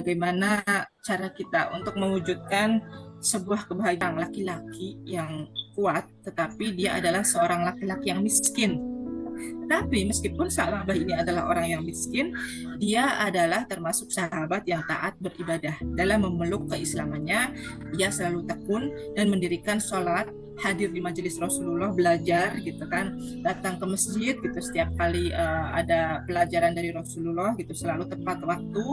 bagaimana cara kita untuk mewujudkan sebuah kebahagiaan laki-laki yang kuat, tetapi dia adalah seorang laki-laki yang miskin. Tapi meskipun Sa'labah ini adalah orang yang miskin, dia adalah termasuk sahabat yang taat beribadah. Dalam memeluk keislamannya, dia selalu tekun dan mendirikan sholat, hadir di majelis Rasulullah, belajar gitu kan, datang ke masjid gitu setiap kali ada pelajaran dari Rasulullah gitu, selalu tepat waktu,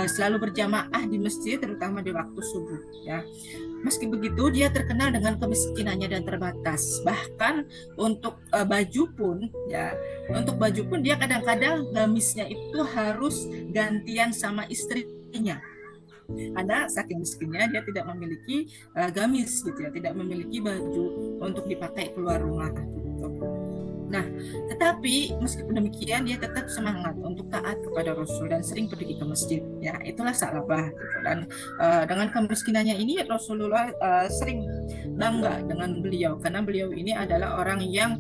selalu berjamaah di masjid, terutama di waktu subuh ya. Meski begitu, dia terkenal dengan kemiskinannya dan terbatas. Bahkan untuk baju pun, ya, untuk baju pun dia kadang-kadang gamisnya itu harus gantian sama istrinya. Karena saking miskinnya dia tidak memiliki gamis gitu ya, tidak memiliki baju untuk dipakai keluar rumah. Gitu. Nah, tetapi meskipun demikian dia tetap semangat untuk taat kepada Rasul dan sering pergi ke masjid. Ya, itulah Sa'labah. Gitu. Dan dengan kemiskinannya ini Rasulullah sering bangga dengan beliau karena beliau ini adalah orang yang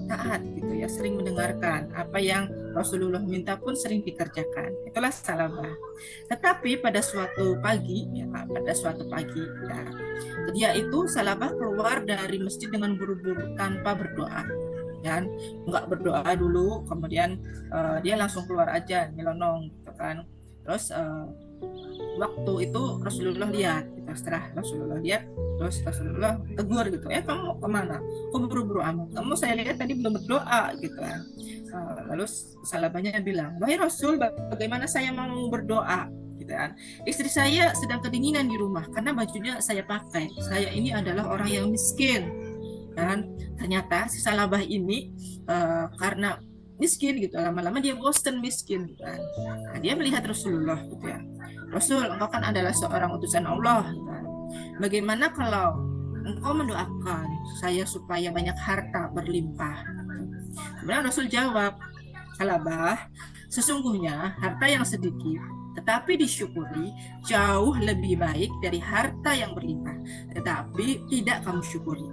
taat gitu ya, sering mendengarkan apa yang Rasulullah minta pun sering dikerjakan. Itulah Sa'labah. Tetapi pada suatu pagi, ya, dia itu Sa'labah keluar dari masjid dengan buru-buru tanpa berdoa. Kan nggak berdoa dulu, kemudian dia langsung keluar aja nyelonong gitu kan. Terus waktu itu Rasulullah lihat gitu. Setelah Rasulullah lihat, terus Rasulullah tegur gitu, kamu mau kemana, kok buru-buru amat, kamu saya lihat tadi belum berdoa gitu kan. Lalu Sa'labahnya bilang, wahai Rasul, bagaimana saya mau berdoa gitu kan, istri saya sedang kedinginan di rumah karena bajunya saya pakai, saya ini adalah orang yang miskin. Dan ternyata si Sa'labah ini karena miskin gitu, lama-lama dia bosan miskin gitu kan. Nah, dia melihat Rasulullah gitu ya, Rasul, engkau kan adalah seorang utusan Allah gitu kan. Bagaimana kalau engkau mendoakan saya supaya banyak harta berlimpah? Kemudian Rasul jawab, Sa'labah, sesungguhnya harta yang sedikit tetapi disyukuri jauh lebih baik dari harta yang berlimpah tetapi tidak kamu syukuri.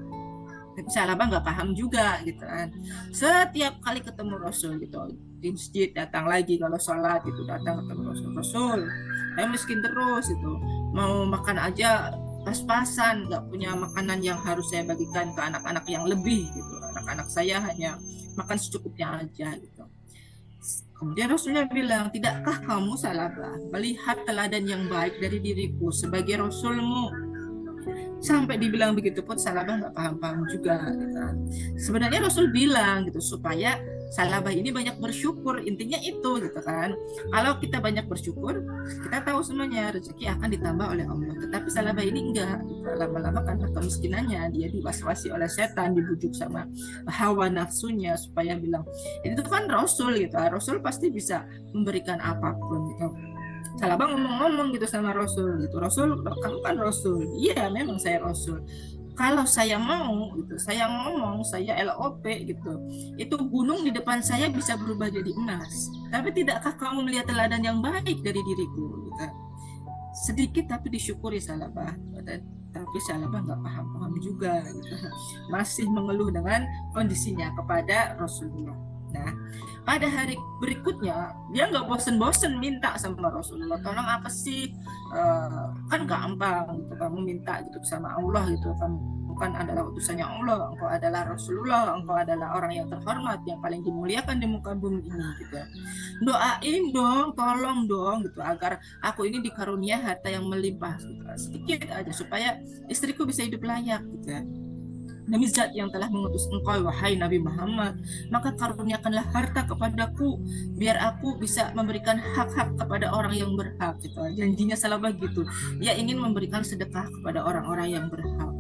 Tapi Sa'labah nggak paham juga gitu kan. Setiap kali ketemu Rasul gitu di masjid, datang lagi kalau sholat itu, datang ketemu Rasul, saya miskin terus itu, mau makan aja pas-pasan, nggak punya makanan yang harus saya bagikan ke anak-anak yang lebih gitu, anak-anak saya hanya makan secukupnya aja gitu. Kemudian Rasulnya bilang, tidakkah kamu Sa'labah melihat teladan yang baik dari diriku sebagai Rasulmu? Sampai dibilang begitu pun Sa'labah nggak paham-paham juga gitu kan. Sebenarnya Rasul bilang gitu supaya Sa'labah ini banyak bersyukur, intinya itu gitu kan. Kalau kita banyak bersyukur, kita tahu semuanya rezeki akan ditambah oleh Allah. Tetapi Sa'labah ini enggak gitu. Lama-lama karena kemiskinannya dia diwaswasi oleh setan, dibujuk sama hawa nafsunya supaya bilang itu kan Rasul gitu, Rasul pasti bisa memberikan apapun gitu. Sa'labah ngomong-ngomong gitu sama Rasul gitu, Rasul, kamu kan Rasul, iya memang saya Rasul, kalau saya mau gitu, saya ngomong, saya LOP gitu, itu gunung di depan saya bisa berubah jadi emas. Tapi tidakkah kamu melihat teladan yang baik dari diriku gitu? Sedikit tapi disyukuri Sa'labah. Tapi Sa'labah nggak paham-paham juga gitu. Masih mengeluh dengan kondisinya kepada Rasulullah. Nah, pada hari berikutnya dia nggak bosen-bosen minta sama Rasulullah, tolong apa sih, kan gampang gitu, kamu minta gitu sama Allah gitu, kamu kan adalah utusannya Allah, engkau adalah Rasulullah, engkau adalah orang yang terhormat yang paling dimuliakan di muka bumi ini gitu, doain dong, tolong dong gitu agar aku ini dikarunia harta yang melimpah gitu, sedikit aja supaya istriku bisa hidup layak gitu. Demi zat yang telah mengutus engkau wahai Nabi Muhammad, maka karuniakanlah harta kepadaku biar aku bisa memberikan hak-hak kepada orang yang berhak gitu. Janjinya Sa'labah gitu, dia ingin memberikan sedekah kepada orang-orang yang berhak.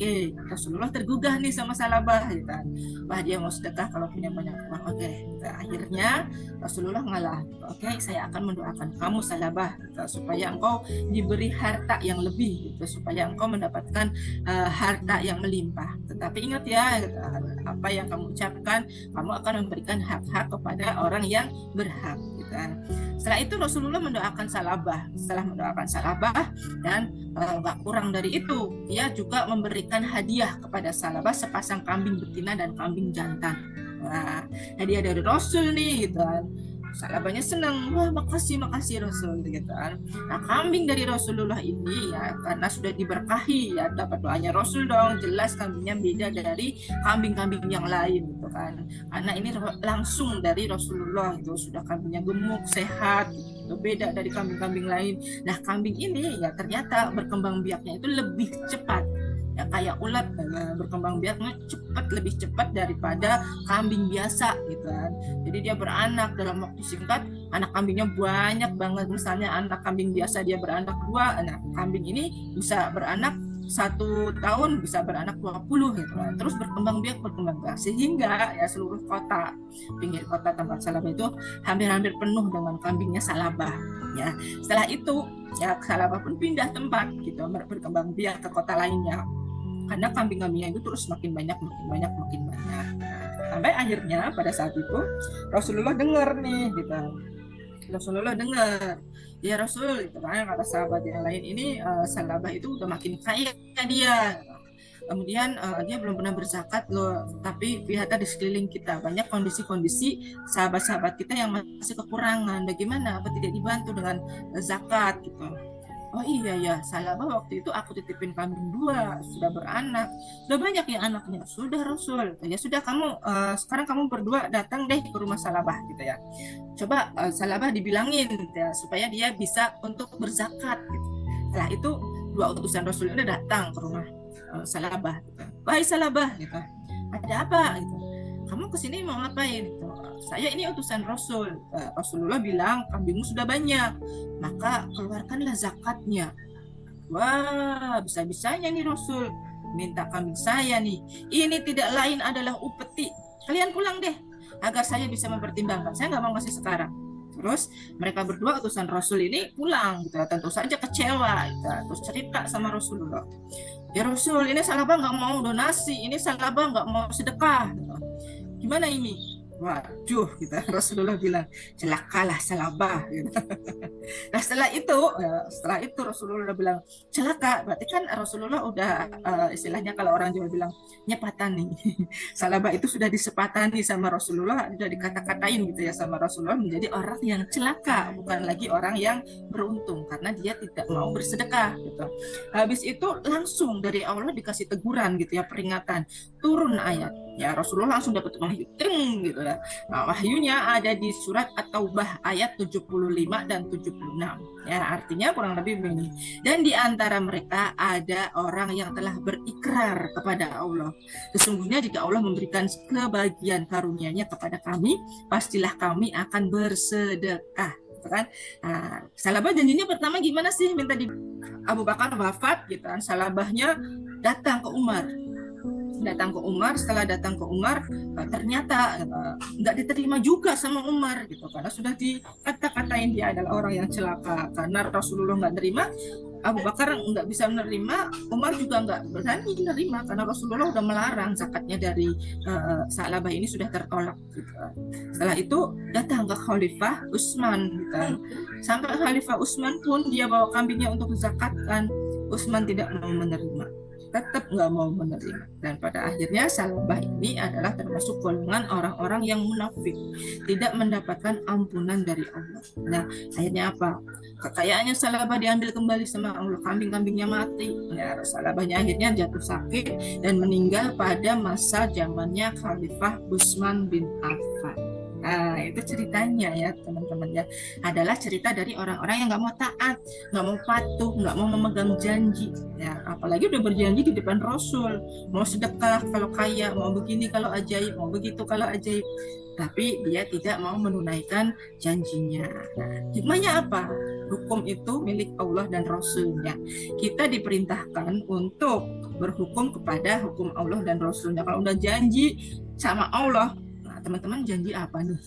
Oke, Rasulullah tergugah nih sama Sa'labah gitu kan. Wah, dia mau sedekah kalau punya banyak uang. Oke, akhirnya Rasulullah ngalah. Oke, saya akan mendoakan kamu Sa'labah gitu, supaya engkau diberi harta yang lebih gitu, supaya engkau mendapatkan harta yang melimpah. Tetapi ingat ya, gitu, apa yang kamu ucapkan, kamu akan memberikan hak-hak kepada orang yang berhak gitu kan. Setelah itu Rasulullah mendoakan Sa'labah. Setelah mendoakan Sa'labah dan gak kurang dari itu, dia juga memberikan hadiah kepada Sa'labah sepasang kambing betina dan kambing jantan. Wah, hadiah dari Rasul nih gitu kan. Sahabatnya senang, wah makasih Rasul gitu kan. Nah kambing dari Rasulullah ini ya karena sudah diberkahi ya dapat doanya Rasul dong, jelas kambingnya beda dari kambing-kambing yang lain gitu kan. Karena ini langsung dari Rasulullah itu sudah kambingnya gemuk, sehat gitu, beda dari kambing-kambing lain. Nah kambing ini ya ternyata berkembang biaknya itu lebih cepat ya kayak ulat berkembang biaknya lebih cepat daripada kambing biasa gitu kan. Jadi dia beranak dalam waktu singkat, anak kambingnya banyak banget. Misalnya anak kambing biasa dia beranak 2, anak kambing ini bisa beranak 1 tahun bisa beranak 20 gitu kan. Terus berkembang biak sehingga ya seluruh kota, pinggir kota tempat Salabah itu hampir-hampir penuh dengan kambingnya Salabah ya. Setelah itu ya Salabah pun pindah tempat gitu, berkembang biak ke kota lainnya karena kambing-kambingnya itu terus makin banyak. Sampai akhirnya pada saat itu Rasulullah dengar nih gitu. Rasulullah dengar, ya Rasul itu kan kata sahabat yang lain ini Salabah itu udah makin kaya dia. Kemudian dia belum pernah berzakat loh, tapi lihat di sekeliling kita banyak kondisi-kondisi sahabat-sahabat kita yang masih kekurangan. Bagaimana? Apa tidak dibantu dengan zakat gitu? Oh iya ya, Salabah waktu itu aku titipin kambing 2, sudah beranak, sudah banyak ya anaknya, sudah Rasul. Ya sudah kamu sekarang kamu berdua datang deh ke rumah Salabah gitu ya. Coba Salabah dibilangin gitu ya, supaya dia bisa untuk berzakat. Gitu. Setelah itu 2 utusan Rasul ini datang ke rumah Salabah. Gitu. Wahai Salabah, gitu. Ada apa? Gitu. Kamu kesini mau ngapain? Gitu. Saya ini utusan Rasul. Rasulullah bilang kambingmu sudah banyak, maka keluarkanlah zakatnya. Wah, bisa-bisanya nih Rasul minta kambing saya nih. Ini tidak lain adalah upeti. Kalian pulang deh, agar saya bisa mempertimbangkan. Saya nggak mau ngasih sekarang. Terus mereka berdua utusan Rasul ini pulang, gitu. Tentu saja kecewa, gitu. Terus cerita sama Rasulullah. Ya Rasul, ini Salabah nggak mau donasi, ini Salabah nggak mau sedekah. Gitu. Gimana ini? Waduh, gitu. Rasulullah bilang, celakalah Salabah. Gitu. Nah setelah itu Rasulullah bilang celaka, berarti kan Rasulullah udah istilahnya kalau orang Jawa bilang nyepatan nih. Salabah itu sudah disepatani sama Rasulullah, sudah dikata-katain gitu ya sama Rasulullah menjadi orang yang celaka, bukan lagi orang yang beruntung karena dia tidak mau bersedekah gitu. Habis itu langsung dari Allah dikasih teguran gitu ya, peringatan, turun ayat. Ya Rasulullah langsung dapat wahyu gitu ya. Nah, wahyunya ada di surat At-Taubah ayat 75 dan 76. Ya, artinya kurang lebih begini. Dan di antara mereka ada orang yang telah berikrar kepada Allah. Sesungguhnya jika Allah memberikan kebahagiaan karunia-Nya kepada kami, pastilah kami akan bersedekah. Kan? Nah, Salabah janjinya pertama gimana sih? Minta di Abu Bakar wafat gitu kan. Salabahnya datang ke Umar. Setelah datang ke Umar ternyata nggak diterima juga sama Umar gitu karena sudah dikata-katain dia adalah orang yang celaka karena Rasulullah nggak terima, Abu Bakar nggak bisa menerima, Umar juga nggak berani menerima karena Rasulullah udah melarang zakatnya dari Salabah ini sudah tertolak gitu. Setelah itu datang ke Khalifah Utsman gitu. Sampai Khalifah Utsman pun dia bawa kambingnya untuk dizakatkan, Utsman tidak mau menerima, tetap nggak mau menerima. Dan pada akhirnya Salabah ini adalah termasuk golongan orang-orang yang munafik, tidak mendapatkan ampunan dari Allah. Nah akhirnya apa? Kekayaannya Salabah diambil kembali sama Allah, kambing-kambingnya mati. Ya, Salabahnya akhirnya jatuh sakit dan meninggal pada masa zamannya Khalifah Utsman bin Affan. Nah, itu ceritanya ya teman-teman ya. Adalah cerita dari orang-orang yang nggak mau taat, nggak mau patuh, nggak mau memegang janji. Ya, apalagi udah berjanji di depan Rasul, mau sedekah kalau kaya, mau begini kalau ajaib, mau begitu kalau ajaib. Tapi dia tidak mau menunaikan janjinya. Nah, hikmahnya apa? Hukum itu milik Allah dan Rasulnya. Kita diperintahkan untuk berhukum kepada hukum Allah dan Rasulnya. Kalau udah janji sama Allah, teman-teman janji apa nih?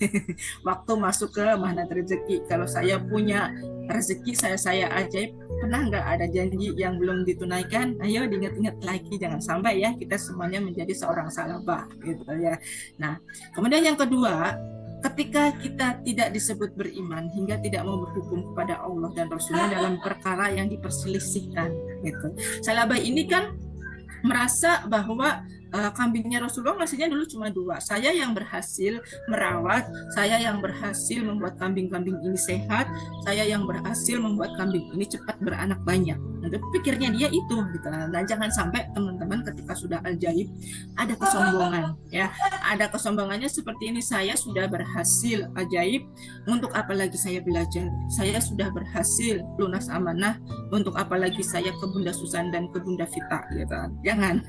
Waktu masuk ke magnet rezeki, kalau saya punya rezeki saya ajaib, pernah nggak ada janji yang belum ditunaikan? Ayo diingat-ingat lagi, jangan sampai ya kita semuanya menjadi seorang Salabah gitu ya. Nah kemudian yang kedua, ketika kita tidak disebut beriman hingga tidak mau berhukum kepada Allah dan Rasulnya dalam perkara yang diperselisihkan gitu. Salabah ini kan merasa bahwa kambingnya Rasulullah ngasihnya dulu cuma 2. Saya yang berhasil merawat, saya yang berhasil membuat kambing-kambing ini sehat, saya yang berhasil membuat kambing ini cepat beranak banyak. Itu pikirnya dia itu gitu. Dan jangan sampai teman-teman ketika sudah ajaib ada kesombongan ya. Ada kesombongannya seperti ini, saya sudah berhasil ajaib, untuk apa lagi saya belajar? Saya sudah berhasil lunas amanah, untuk apa lagi saya ke Bunda Susan dan ke Bunda Vita gitu. Jangan.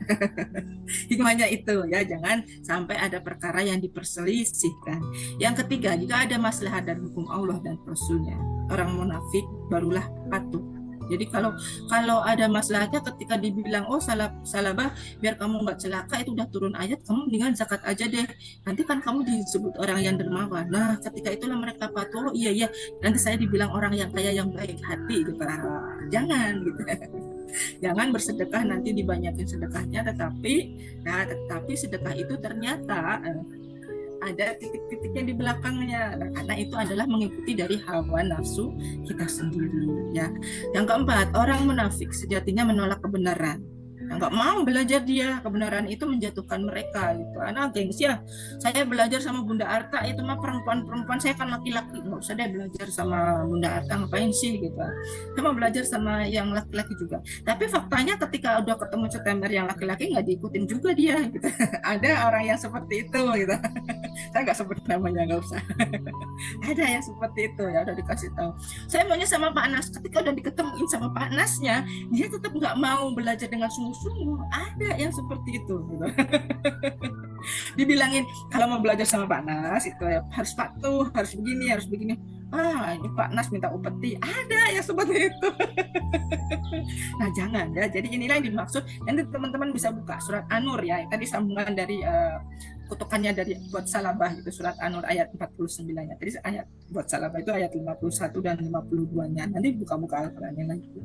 Hikmahnya itu ya, jangan sampai ada perkara yang diperselisihkan. Yang ketiga, jika ada maslahat dari hukum Allah dan Rasulnya, orang munafik barulah patuh. Jadi kalau ada masalahnya ketika dibilang oh salabah biar kamu nggak celaka, itu udah turun ayat, kamu mendingan zakat aja deh, nanti kan kamu disebut orang yang dermawan. Nah ketika itulah mereka patuh, oh iya nanti saya dibilang orang yang kaya yang baik hati gitu. Jangan gitu. Jangan bersedekah nanti dibanyakin sedekahnya, tetapi sedekah itu ternyata ada titik-titiknya di belakangnya. Nah, karena itu adalah mengikuti dari hawa nafsu kita sendiri ya. Yang keempat, orang munafik sejatinya menolak kebenaran. Nggak mau belajar dia, kebenaran itu menjatuhkan mereka gitu. Karena gengsi ya, saya belajar sama Bunda Arta itu mah perempuan, saya kan laki-laki, nggak usah deh belajar sama Bunda Arta, ngapain sih gitu. Saya mau belajar sama yang laki-laki juga. Tapi faktanya ketika udah ketemu cetemer yang laki-laki nggak diikutin juga dia gitu. Ada orang yang seperti itu gitu. Saya nggak sebut namanya, nggak usah. Ada yang seperti itu ya, udah dikasih tahu. Saya maunya sama Pak Anas, ketika udah diketemuin sama Pak Anasnya, dia tetap nggak mau belajar dengan sungguh-sungguh. Ada yang seperti itu gitu. Dibilangin kalau mau belajar sama Pak Nas itu ya, harus patuh, harus begini. Ini Pak Nas minta upeti. Ada yang seperti itu. Nah jangan ya. Jadi inilah yang dimaksud. Nanti teman-teman bisa buka surat An-Nur ya. Tadi sambungan dari kutukannya dari buat salabah itu, surat An-Nur ayat 49-nya. Tadi ayat buat salabah itu ayat 51 dan 52-nya. Nanti buka-buka Al-Qur'annya lagi.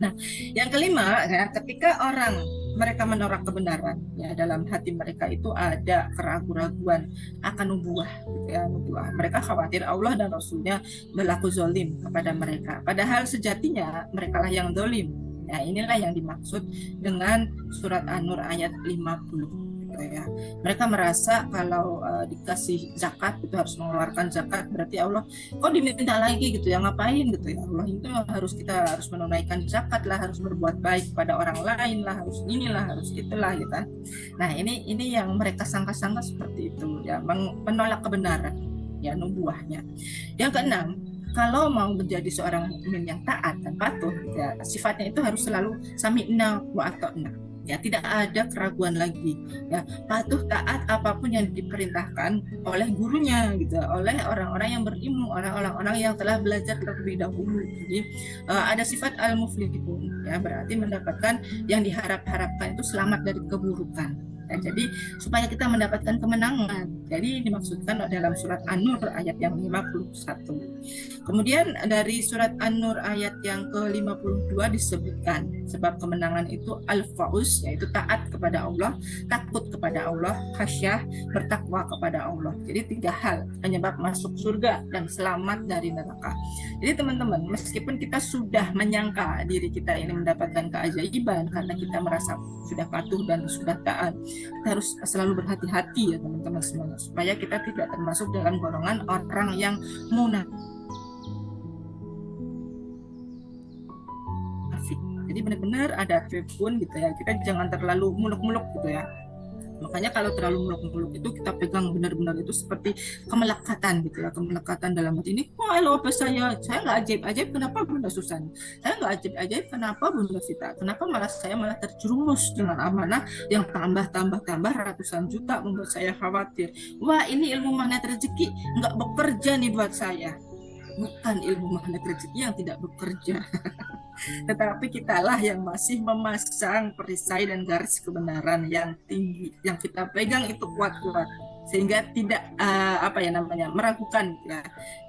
Nah, yang kelima ya, ketika orang mereka menolak kebenaran ya, dalam hati mereka itu ada keraguan-raguan akan nubuah gitu ya, nubuah. Mereka khawatir Allah dan Rasulnya berlaku zolim kepada mereka, padahal sejatinya mereka lah yang zolim. Ya, inilah yang dimaksud dengan surat An-Nur ayat 50 gitu ya. Mereka merasa kalau dikasih zakat itu harus mengeluarkan zakat, berarti Allah kok diminta lagi gitu ya, ngapain gitu ya, Allah itu kita harus menunaikan zakat lah, harus berbuat baik pada orang lain lah, harus inilah, harus itulah gitu. Nah ini yang mereka sangka-sangka seperti itu ya, menolak kebenaran ya, nubuahnya. Yang keenam, kalau mau menjadi seorang mukmin yang taat dan patuh ya, sifatnya itu harus selalu sami'na wa ata'na ya, tidak ada keraguan lagi ya, patuh taat apapun yang diperintahkan oleh gurunya gitu, oleh orang-orang yang berilmu, orang-orang yang telah belajar terlebih dahulu. Jadi ada sifat al-muflihun ya, berarti mendapatkan yang diharap-harapkan itu selamat dari keburukan ya, jadi supaya kita mendapatkan kemenangan. Jadi dimaksudkan dalam surat An-Nur ayat yang 51. Kemudian dari surat An-Nur ayat yang ke-52 disebutkan sebab kemenangan itu al-fauz, yaitu taat kepada Allah, takut kepada Allah, khasyah, bertakwa kepada Allah. Jadi 3 hal penyebab masuk surga dan selamat dari neraka. Jadi teman-teman, meskipun kita sudah menyangka diri kita ini mendapatkan keajaiban karena kita merasa sudah patuh dan sudah taat, kita harus selalu berhati-hati ya teman-teman semuanya, supaya kita tidak termasuk dalam golongan orang yang munafik. Jadi benar-benar ada pun gitu ya, kita jangan terlalu muluk-muluk gitu ya. Makanya kalau terlalu muluk-muluk itu kita pegang benar-benar itu seperti kemelekatan gitu ya, kemelekatan dalam hati ini. Wah, apa saya nggak ajaib-ajaib, kenapa Bunda Susan? Saya nggak ajaib-ajaib, kenapa Bunda Vita? Kenapa saya malah terjerumus dengan amanah yang tambah ratusan juta, membuat saya khawatir. Wah, ini ilmu magnet rezeki nggak bekerja nih buat saya. Bukan ilmu magnet rezeki yang tidak bekerja. Tetapi kitalah yang masih memasang perisai dan garis kebenaran yang tinggi, yang kita pegang itu kuat-kuat, sehingga tidak meragukan ya.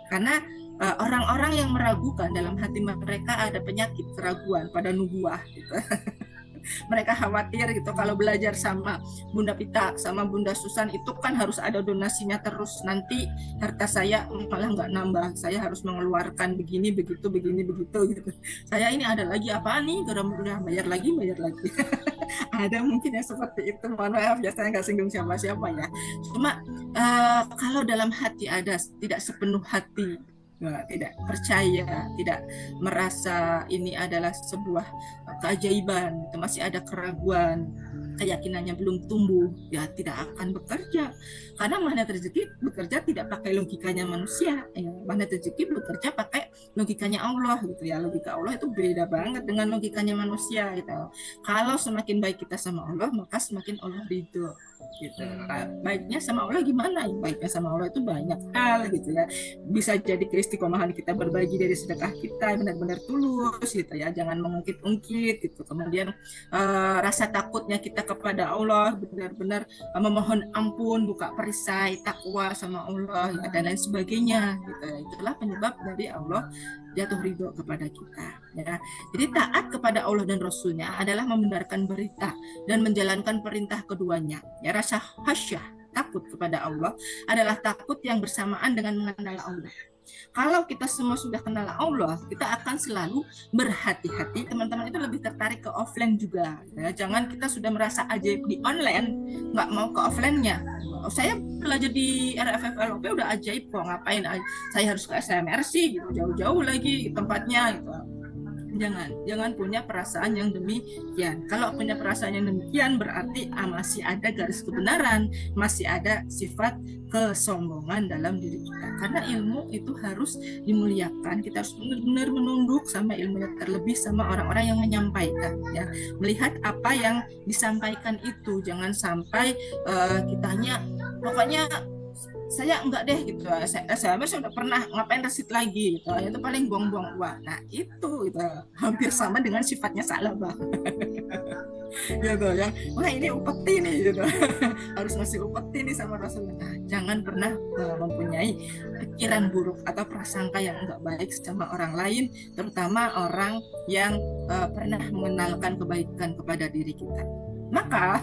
Karena orang-orang yang meragukan dalam hati mereka ada penyakit keraguan pada nubuah gitu. Mereka khawatir gitu kalau belajar sama Bunda Pita, sama Bunda Susan itu kan harus ada donasinya terus, nanti harta saya malah nggak nambah, saya harus mengeluarkan begini begitu gitu. Saya ini ada lagi apa nih, udah bayar lagi Ada mungkin yang seperti itu, mohon maaf ya, saya nggak singgung siapa-siapa ya. Cuma kalau dalam hati ada tidak sepenuh hati, tidak percaya, tidak merasa ini adalah sebuah keajaiban, itu masih ada keraguan, keyakinannya belum tumbuh, ya tidak akan bekerja. Karena magnet rezeki bekerja tidak pakai logikanya manusia, ya. Magnet rezeki bekerja pakai logikanya Allah gitu ya. Logika Allah itu beda banget dengan logikanya manusia gitu. Kalau semakin baik kita sama Allah, maka semakin Allah ridho gitu. Nah, baiknya sama Allah gimana? Baiknya sama Allah itu banyak hal gitu ya. Bisa jadi keistiqomahan kita berbagi dari sedekah kita benar-benar tulus gitu ya, jangan mengungkit-ungkit gitu. Kemudian rasa takutnya kita kepada Allah benar-benar memohon ampun, buka perisai, takwa sama Allah ya, dan lain sebagainya gitu. Itulah penyebab dari Allah jatuh ridho kepada kita ya. Jadi taat kepada Allah dan Rasulnya adalah membenarkan berita dan menjalankan perintah keduanya ya. Rasa khasyah, takut kepada Allah adalah takut yang bersamaan dengan mengenal Allah. Kalau kita semua sudah kenal Allah, kita akan selalu berhati-hati. Teman-teman itu lebih tertarik ke offline juga ya. Jangan kita sudah merasa ajaib di online, nggak mau ke offline-nya. Oh, saya belajar di RFFLOP udah ajaib kok, ngapain saya harus ke SMR sih gitu, jauh-jauh lagi tempatnya gitu. Jangan punya perasaan yang demikian. Kalau punya perasaan yang demikian berarti masih ada garis kebenaran, masih ada sifat kesombongan dalam diri kita. Karena ilmu itu harus dimuliakan. Kita harus benar-benar menunduk sama ilmunya, terlebih sama orang-orang yang menyampaikan ya. Melihat apa yang disampaikan itu, jangan sampai kitanya pokoknya saya enggak deh gitu, saya udah pernah, ngapain resit lagi gitu, itu paling buang-buang uang. Nah itu hampir sama dengan sifatnya salabah gitu ya. Wah ini upeti nih gitu harus ngasih upeti nih sama Rasulullah. Nah, jangan pernah mempunyai pikiran buruk atau prasangka yang enggak baik sama orang lain, terutama orang yang pernah mengenalkan kebaikan kepada diri kita. Maka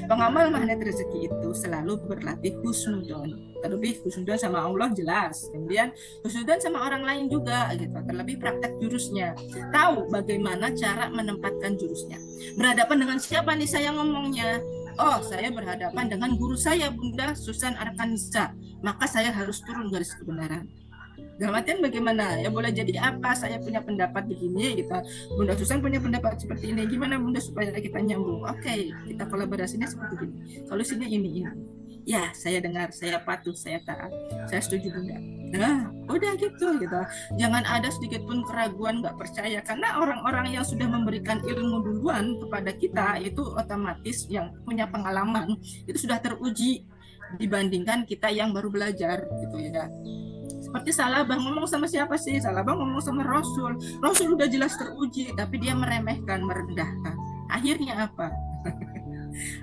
pengamal magnet rezeki itu selalu berlatih husnudon. Terlebih husnudon sama Allah jelas. Kemudian husnudon sama orang lain juga gitu. Terlebih praktek jurusnya. Tahu bagaimana cara menempatkan jurusnya. Berhadapan dengan siapa nih saya ngomongnya? Oh, saya berhadapan dengan guru saya Bunda Susan Arkanisa. Maka saya harus turun garis kebenaran. Dalam artian bagaimana? Ya boleh jadi apa? Saya punya pendapat begini gitu. Bunda Susan punya pendapat seperti ini. Gimana Bunda supaya kita nyambung? Oke, kita kolaborasinya seperti ini. Solusinya ini. Ya, saya dengar, saya patuh, saya taat. Saya setuju Bunda. Nah, udah gitu. Jangan ada sedikit pun keraguan, nggak percaya. Karena orang-orang yang sudah memberikan ilmu duluan kepada kita itu otomatis yang punya pengalaman itu sudah teruji dibandingkan kita yang baru belajar gitu ya. Seperti Salabah ngomong sama siapa sih? Salabah ngomong sama Rasul. Rasul udah jelas teruji, tapi dia meremehkan, merendahkan. Akhirnya apa?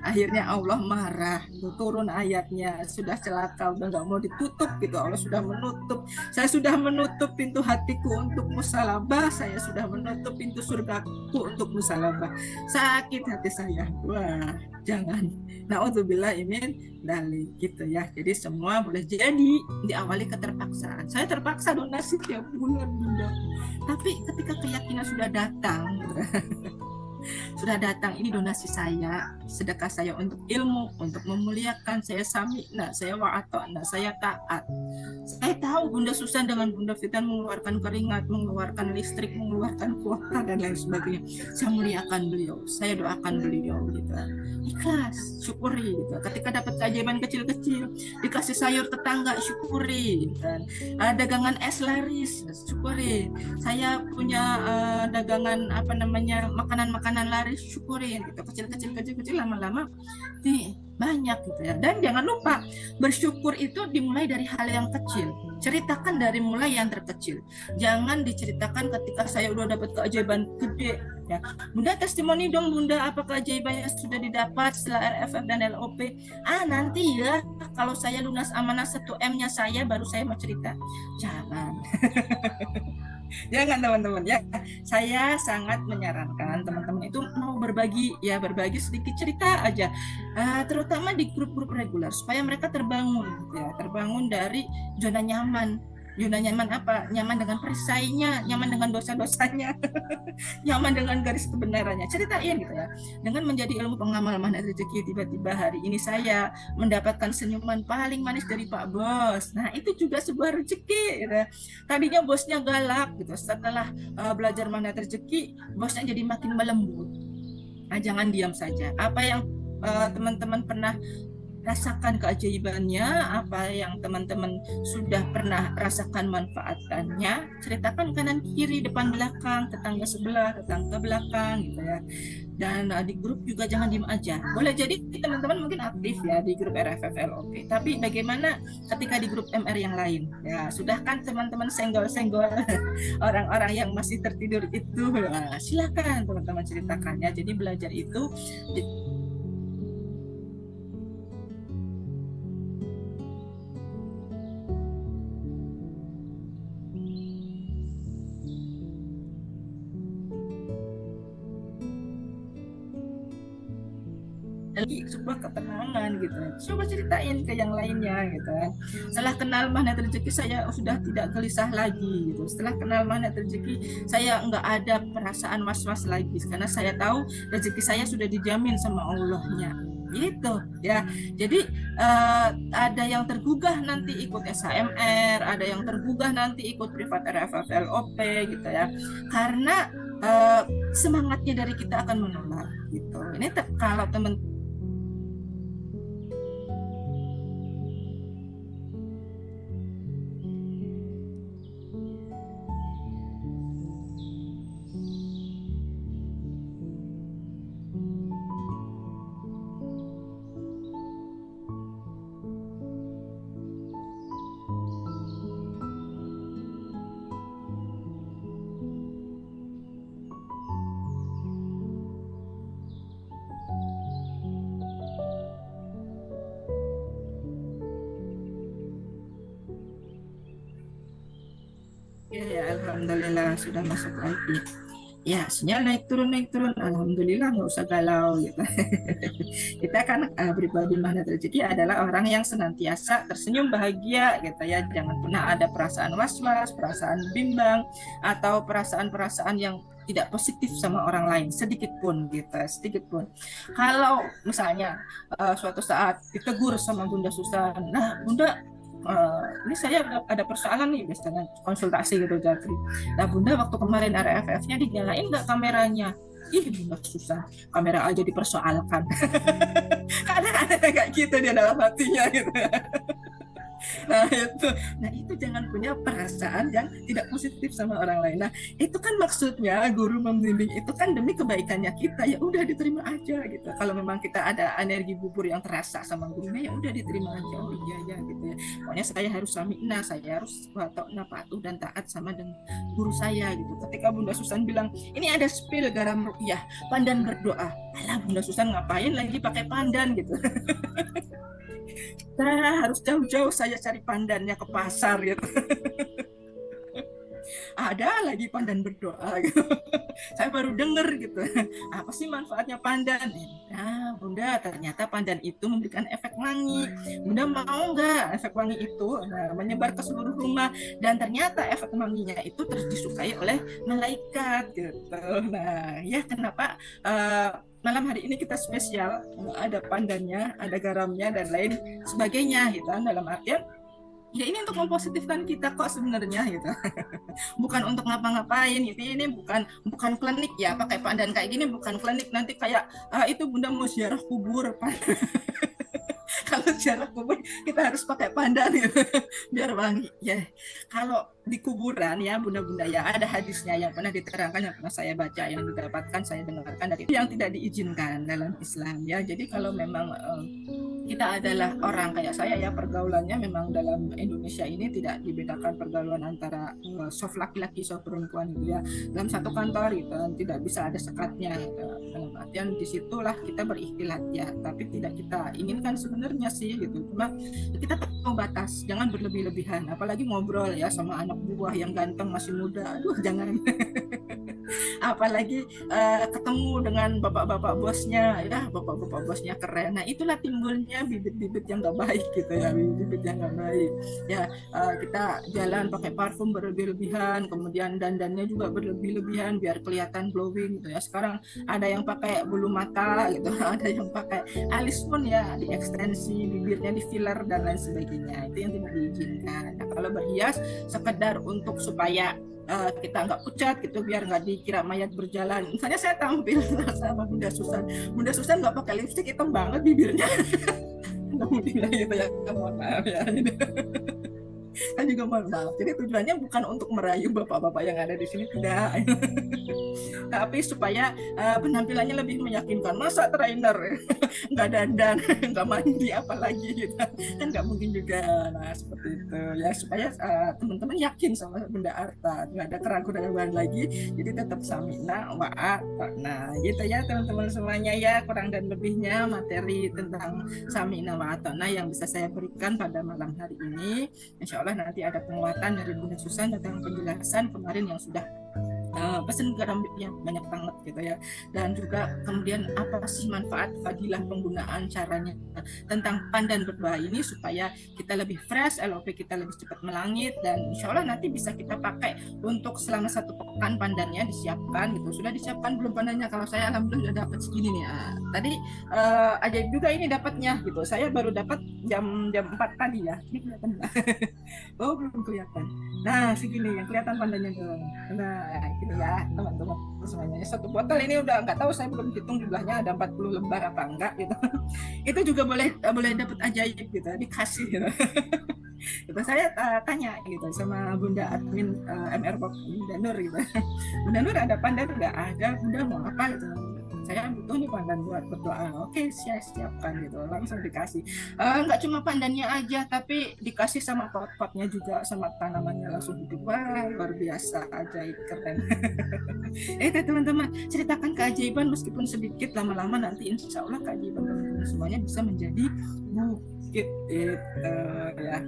Akhirnya Allah marah, turun ayatnya, sudah celaka, udah nggak mau ditutup gitu. Allah sudah menutup. Saya sudah menutup pintu hatiku untuk musalabah, saya sudah menutup pintu surgaku untuk musalabah. Sakit hati saya. Wah, jangan. Na'udzubillah imin dalik gitu ya. Jadi semua boleh jadi diawali keterpaksaan. Saya terpaksa donasi tiap bulan Bunda. Tapi ketika keyakinan sudah datang sudah datang, ini donasi saya, sedekah saya untuk ilmu, untuk memuliakan, saya sami'na, saya wa'ata'na, saya taat. Saya tahu Bunda Susan dengan Bunda Fitan mengeluarkan keringat, mengeluarkan listrik, mengeluarkan kuota dan lain sebagainya. Saya muliakan beliau, saya doakan beliau gitu. Ikhlas, syukuri gitu. Ketika dapat keajaiban kecil-kecil, dikasih sayur tetangga, syukuri. Dan dagangan es laris, syukuri. Saya punya dagangan makanan laris, syukurin gitu. Kecil lama-lama nih banyak gitu ya. Dan jangan lupa bersyukur itu dimulai dari hal yang kecil. Ceritakan dari mulai yang terkecil. Jangan diceritakan ketika saya udah dapat keajaiban gede ya. Bunda testimoni dong Bunda, apa keajaiban yang sudah didapat setelah RFF dan LOP? Nanti ya kalau saya lunas amanah 1M-nya saya baru saya mau cerita. Jangan. Jangan teman-teman ya. Saya sangat menyarankan teman-teman itu mau berbagi sedikit cerita aja, terutama di grup-grup reguler supaya mereka terbangun dari zona nyaman. Zona nyaman apa? Nyaman dengan perisainya, nyaman dengan dosa-dosanya, nyaman dengan garis kebenarannya. Ceritain gitu ya. Dengan menjadi ilmu pengamal magnet rezeki, tiba-tiba hari ini saya mendapatkan senyuman paling manis dari Pak Bos. Nah, itu juga sebuah rezeki gitu. Tadinya bosnya galak gitu. Setelah belajar magnet rezeki, bosnya jadi makin melembut. Nah, jangan diam saja. Apa yang teman-teman pernah rasakan keajaibannya, apa yang teman-teman sudah pernah rasakan manfaatkannya, ceritakan kanan kiri, depan belakang, tetangga sebelah, tetangga belakang gitu ya. Dan di grup juga jangan diem aja. Boleh jadi teman-teman mungkin aktif ya di grup RFFLOP, tapi bagaimana ketika di grup MR yang lain? Ya, sudah kan teman-teman senggol-senggol orang-orang yang masih tertidur itu? Nah, silakan teman-teman ceritakan ya. Jadi belajar itu lagi sebuah ketenangan gitu. Coba ceritain ke yang lainnya gitu kan. Setelah kenal magnet rezeki saya sudah tidak gelisah lagi gitu. Setelah kenal magnet rezeki saya nggak ada perasaan was-was lagi karena saya tahu rezeki saya sudah dijamin sama Allahnya gitu ya. Jadi ada yang tergugah nanti ikut SHMR, ada yang tergugah nanti ikut privat RFFLOP gitu ya, karena semangatnya dari kita akan menular gitu. Ini kalau teman ya, alhamdulillah sudah masuk lagi. Ya, sinyal naik turun, alhamdulillah nggak usah galau gitu. Kita kan pribadi magnet rezeki adalah orang yang senantiasa tersenyum bahagia gitu ya. Jangan pernah ada perasaan was-was, perasaan bimbang, atau perasaan-perasaan yang tidak positif sama orang lain sedikit pun gitu, sedikit pun. Kalau misalnya suatu saat ditegur sama Bunda Susan, nah Bunda ini saya ada persoalan nih, biasanya konsultasi gitu Jafri. Nah Bunda waktu kemarin RFF-nya dinyalain nggak kameranya? Ih Bunda susah, kamera aja dipersoalkan. Kadang ada kayak gitu dia dalam hatinya gitu. Nah itu, jangan punya perasaan yang tidak positif sama orang lain. Nah itu kan maksudnya guru membimbing itu kan demi kebaikannya kita, ya udah diterima aja gitu. Kalau memang kita ada energi bubur yang terasa sama gurunya, ya udah diterima aja. Oh iya ya gitu ya. Pokoknya saya harus samina, saya harus patuh dan taat sama dengan guru saya gitu. Ketika Bunda Susan bilang ini ada spill garam rupiah, pandan berdoa. Alah Bunda Susan ngapain lagi pakai pandan gitu. Nah, harus jauh-jauh saya cari pandannya ke pasar gitu. Ada lagi pandan berdoa gitu. Saya baru dengar gitu. Apa sih manfaatnya pandan? Nah, Bunda, ternyata pandan itu memberikan efek wangi. Bunda mau nggak efek wangi itu menyebar ke seluruh rumah? Dan ternyata efek wanginya itu terus disukai oleh malaikat gitu. Nah, ya kenapa malam hari ini kita spesial, ada pandannya, ada garamnya dan lain sebagainya gitu. Dalam artian ya ini untuk mempositifkan kita kok sebenarnya gitu. Bukan untuk ngapa-ngapain gitu. Ini bukan klinik ya, pakai pandan kayak gini bukan klinik, nanti kayak itu Bunda mau ziarah kubur. Kalau ziarah kubur kita harus pakai pandan gitu biar wangi ya. Kalau di kuburan ya bunda-bunda ya ada hadisnya yang pernah diterangkan, yang pernah saya baca, yang didapatkan saya dengarkan dari yang tidak diizinkan dalam Islam ya. Jadi kalau memang kita adalah orang kayak saya ya, pergaulannya memang dalam Indonesia ini tidak dibedakan pergaulan antara soft laki-laki, soft perempuan gitu ya. Dalam satu kantor gitu tidak bisa ada sekatnya gitu. Dalam artian disitulah kita berikhtilat ya, tapi tidak kita inginkan sebenarnya sih gitu. Cuma kita tahu batas, jangan berlebih-lebihan, apalagi ngobrol ya sama anak buah yang ganteng masih muda, aduh jangan. apalagi ketemu dengan bapak-bapak bosnya, ya bapak-bapak bosnya keren. Nah itulah timbulnya bibit-bibit yang nggak baik gitu ya, bibit-bibit yang nggak baik. Ya kita jalan pakai parfum berlebih-lebihan, kemudian dandannya juga berlebih-lebihan biar kelihatan glowing gitu ya. Sekarang ada yang pakai bulu mata gitu, ada yang pakai alis pun ya diekstensi, bibirnya di filler dan lain sebagainya. Itu yang tidak diizinkan. Nah kalau berhias sekedar untuk supaya kita nggak pucat gitu biar nggak dikira mayat berjalan. Misalnya saya tampil sama Bunda Susan nggak pakai lipstik hitam banget bibirnya. Nggak mungkin lah gitu ya, mohon maaf ya. Kan juga mohon maaf. Jadi tujuannya bukan untuk merayu bapak-bapak yang ada di sini, tidak. Tapi supaya penampilannya lebih meyakinkan. Masa trainer nggak dandan, nggak mandi apalagi gitu kan, nggak mungkin juga. Nah seperti itu ya, supaya teman-teman yakin sama Bunda Arta, nggak ada keraguan-keraguan lagi, jadi tetap samina wa atona gitu ya teman-teman semuanya ya. Kurang dan lebihnya materi tentang samina wa atona yang bisa saya berikan pada malam hari ini. Insya Allah nanti ada penguatan dari Bunda Susan tentang penjelasan kemarin yang sudah pesan garam yang banyak banget gitu ya, dan juga kemudian apa sih manfaat fadilah penggunaan caranya tentang pandan berdoa ini supaya kita lebih fresh, LOP kita lebih cepat melangit, dan insya Allah nanti bisa kita pakai untuk selama 1 pekan pandannya disiapkan gitu. Sudah disiapkan belum pandannya? Kalau saya alhamdulillah sudah dapat segini nih. Tadi ajaib juga ini dapatnya gitu, saya baru dapat jam 4 tadi ya. Ini kelihatan oh belum kelihatan. Nah segini yang kelihatan pandannya tuh. Nah gitu ya teman-teman semuanya. 1 botol ini udah nggak tahu, saya belum hitung jumlahnya ada 40 lembar apa enggak gitu. Itu juga boleh dapat ajaib gitu, dikasih gitu. Gitu saya tanya gitu sama Bunda admin MR Pop Bunda Nur gitu. Bunda Nur ada pandan nggak? Ada. Bunda mau apa gitu? Saya butuh nih pandan buat berdoa. Oke, saya siapkan gitu, langsung dikasih. Nggak cuma pandannya aja, tapi dikasih sama pot-potnya juga, sama tanamannya langsung hidup. Wah, luar biasa, ajaib, keren. Teman-teman, ceritakan keajaiban meskipun sedikit, lama-lama nanti insya Allah keajaiban teman-teman semuanya bisa menjadi bukit ya.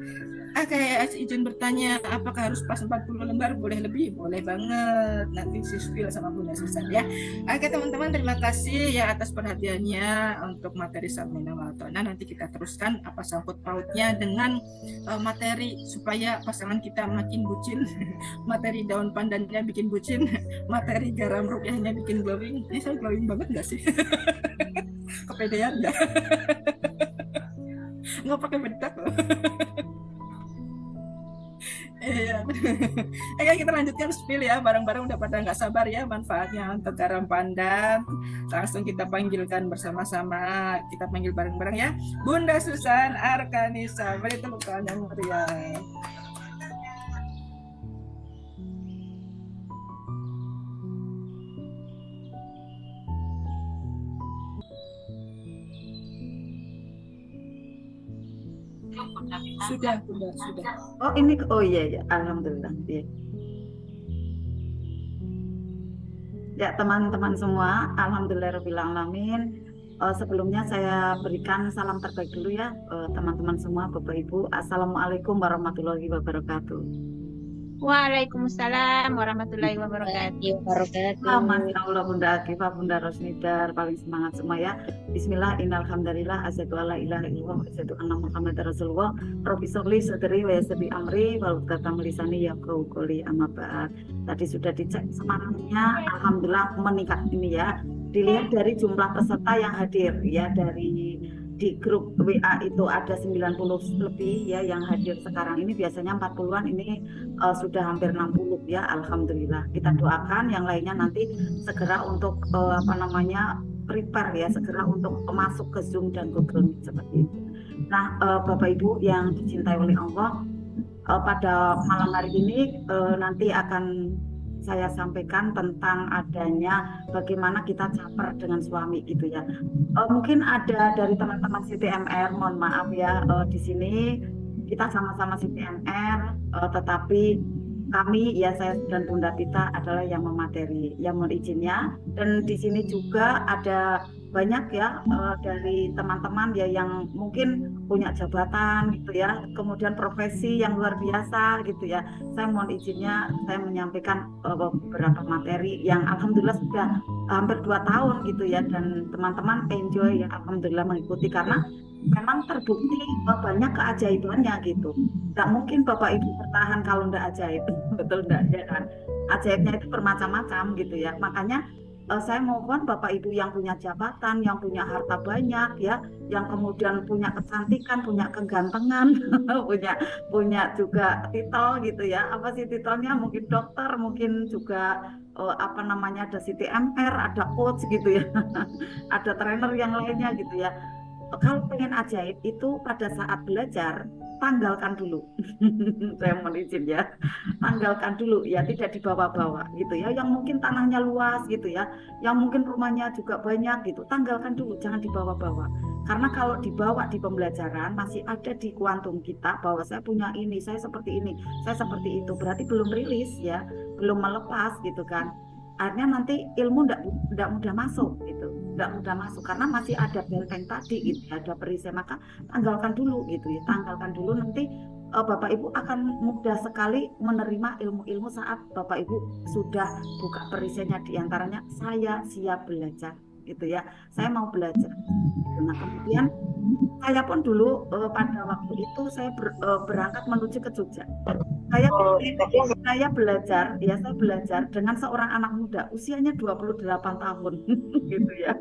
Oke, izin bertanya, apakah harus pas 40 lembar? Boleh lebih? Boleh banget. Nanti spill sama Bunda Susan ya. Oke teman-teman, terima kasih ya atas perhatiannya untuk materi Samina Watona. Nanti kita teruskan apa sangkut pautnya dengan materi supaya pasangan kita makin bucin. Materi daun pandannya bikin bucin, materi garam rupiahnya bikin glowing. Ini saya glowing banget nggak sih? Kepedean ya? Nggak pakai bedak loh. Iya. Oke, kita lanjutkan spill ya, bareng-bareng udah pada nggak sabar ya manfaatnya untuk garam pandan. Langsung kita panggilkan bersama-sama, kita panggil bareng-bareng ya. Bunda Susan Arkanisa, beri tepuk tangan yang meriah. Sudah. Oh ini, oh iya, alhamdulillah. Ya teman-teman semua, alhamdulillahirabbil alamin. Sebelumnya saya berikan salam terbaik dulu ya teman-teman semua, Bapak Ibu. Assalamualaikum warahmatullahi wabarakatuh. Waalaikumsalam warahmatullahi wabarakatuh. Masya Allah Bunda Akifah, Bunda Rosnidar, paling semangat semua ya. Bismillah, innalhamdulillah, asyhadu alla ilaha illallah, asyhadu anna Muhammadar Rasulullah. Rabbi sholli sadri wa yassir li amri wa hlul lisani yafqahu qawli, amma ba'd. Tadi sudah dicek semangatnya, alhamdulillah meningkat ini ya. Dilihat dari jumlah peserta yang hadir ya, dari di grup WA itu ada 90 lebih ya yang hadir sekarang ini, biasanya 40-an, ini sudah hampir 60 ya, alhamdulillah. Kita doakan yang lainnya nanti segera untuk prepare ya, segera untuk masuk ke Zoom dan Google Meet seperti itu. Nah, Bapak Ibu yang dicintai oleh Allah, pada malam hari ini nanti akan saya sampaikan tentang adanya bagaimana kita caper dengan suami gitu ya. Mungkin ada dari teman-teman CTMR, mohon maaf ya, di sini kita sama-sama CTMR, tetapi kami ya, saya dan Bunda Pita adalah yang memateri, yang mohon izinnya. Dan di sini juga ada banyak ya dari teman-teman ya yang mungkin punya jabatan gitu ya, kemudian profesi yang luar biasa gitu ya. Saya mohon izinnya saya menyampaikan beberapa materi yang alhamdulillah sudah hampir 2 tahun gitu ya, dan teman-teman enjoy ya, alhamdulillah mengikuti karena memang terbukti banyak keajaibannya gitu. Nggak mungkin Bapak Ibu bertahan kalau nggak ajaib, betul nggak ya kan? Ajaibnya itu bermacam-macam gitu ya. Makanya saya mohon Bapak Ibu yang punya jabatan, yang punya harta banyak ya, yang kemudian punya kecantikan, punya kegantengan, punya punya juga titel gitu ya. Apa sih titelnya? Mungkin dokter, mungkin juga apa namanya, ada CTMR, ada coach gitu ya, ada trainer yang lainnya gitu ya. Kalau pengen ajaib itu pada saat belajar tanggalkan dulu. Saya mohon izin ya, tanggalkan dulu ya, tidak dibawa-bawa gitu ya. Yang mungkin tanahnya luas gitu ya, yang mungkin rumahnya juga banyak gitu, tanggalkan dulu, jangan dibawa-bawa. Karena kalau dibawa di pembelajaran masih ada di kuantum kita bahwa saya punya ini, saya seperti ini, saya seperti itu, berarti belum rilis ya, belum melepas gitu kan. Akhirnya nanti ilmu tidak mudah masuk gitu, tidak mudah masuk karena masih ada benteng tadi gitu, ada perisai. Maka tanggalkan dulu gitu ya, tanggalkan dulu, nanti Bapak Ibu akan mudah sekali menerima ilmu-ilmu saat Bapak Ibu sudah buka perisainya, diantaranya saya siap belajar gitu ya, saya mau belajar. Nah kemudian saya pun dulu pada waktu itu saya berangkat menuju ke Jogja. Saya saya belajar ya, saya belajar dengan seorang anak muda usianya 28 tahun gitu ya.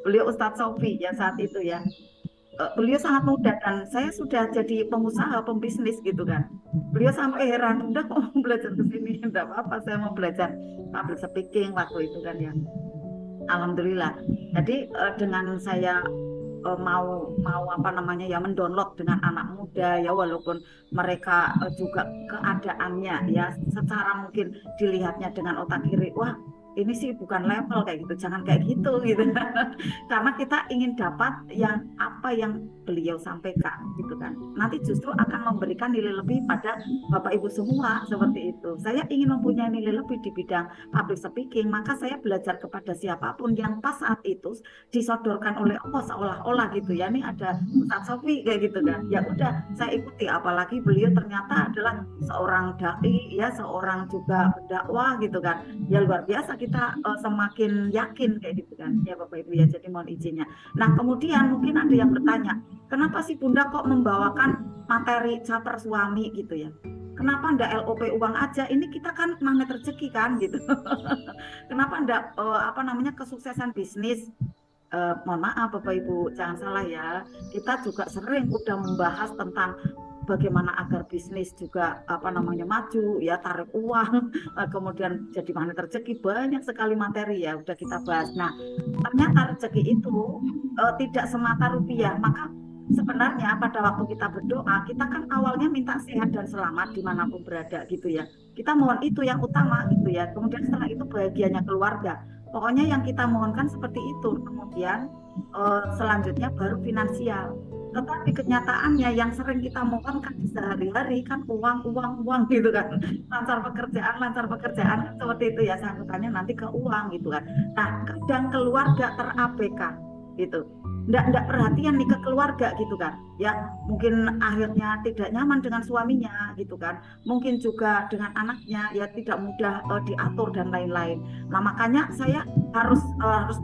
Beliau Ustadz Sofi ya saat itu ya. Beliau sangat muda dan saya sudah jadi pengusaha, pembisnis gitu kan. Beliau sampai heran, udah kok mau belajar ke sini, enggak apa-apa, saya mau belajar public speaking waktu itu kan ya. Alhamdulillah. Jadi dengan saya mau apa namanya ya, mendownload dengan anak muda ya, walaupun mereka juga keadaannya ya secara mungkin dilihatnya dengan otak kiri, wah ini sih bukan level kayak gitu, jangan kayak gitu gitu. Karena kita ingin dapat yang apa yang beliau sampaikan gitu kan, nanti justru akan memberikan nilai lebih pada Bapak Ibu semua seperti itu. Saya ingin mempunyai nilai lebih di bidang public speaking, maka saya belajar kepada siapapun yang pas saat itu disodorkan oleh Allah seolah-olah gitu ya, ini ada Ustadz Sofi kayak gitu kan, ya udah saya ikuti. Apalagi beliau ternyata adalah seorang dai ya, seorang juga pendakwah gitu kan, ya luar biasa. Kita semakin yakin kayak gitu kan ya Bapak Ibu ya. Jadi mohon izinnya. Nah kemudian mungkin ada yang bertanya, kenapa sih Bunda kok membawakan materi caper suami gitu ya, kenapa ndak LOP uang aja, ini kita kan magnet rezeki kan gitu. Kenapa ndak apa namanya, kesuksesan bisnis. Mohon maaf Bapak Ibu, jangan salah ya, kita juga sering udah membahas tentang bagaimana agar bisnis juga apa namanya maju ya, tarik uang, kemudian jadi magnet rezeki, banyak sekali materi ya udah kita bahas. Nah ternyata rezeki itu tidak semata rupiah. Maka sebenarnya pada waktu kita berdoa, kita kan awalnya minta sehat dan selamat dimanapun berada gitu ya, kita mohon itu yang utama gitu ya. Kemudian setelah itu bahagianya keluarga, pokoknya yang kita mohonkan seperti itu. Kemudian selanjutnya baru finansial. Tetapi kenyataannya yang sering kita mohonkan di sehari-hari kan uang gitu kan, lancar pekerjaan kan seperti itu ya, sangkutannya nanti ke uang gitu kan. Nah kadang keluarga terabaikan gitu, nggak perhatian nih ke keluarga gitu kan ya, mungkin akhirnya tidak nyaman dengan suaminya gitu kan, mungkin juga dengan anaknya ya tidak mudah diatur dan lain-lain. Nah makanya saya harus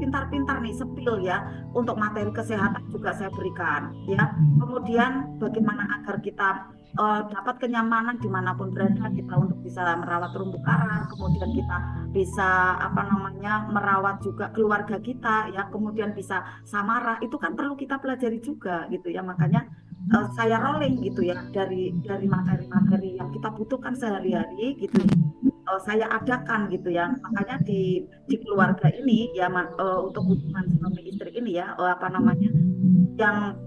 pintar-pintar nih, sepil ya, untuk materi kesehatan juga saya berikan ya. Kemudian bagaimana agar kita dapat kenyamanan dimanapun berada kita untuk bisa merawat terumbu karang, kemudian kita bisa apa namanya merawat juga keluarga kita ya, kemudian bisa samara, itu kan perlu kita pelajari juga gitu ya. Makanya saya rolling gitu ya, dari materi-materi yang kita butuhkan sehari-hari gitu saya adakan gitu ya. Makanya di keluarga ini ya untuk hubungan suami istri ini ya apa namanya yang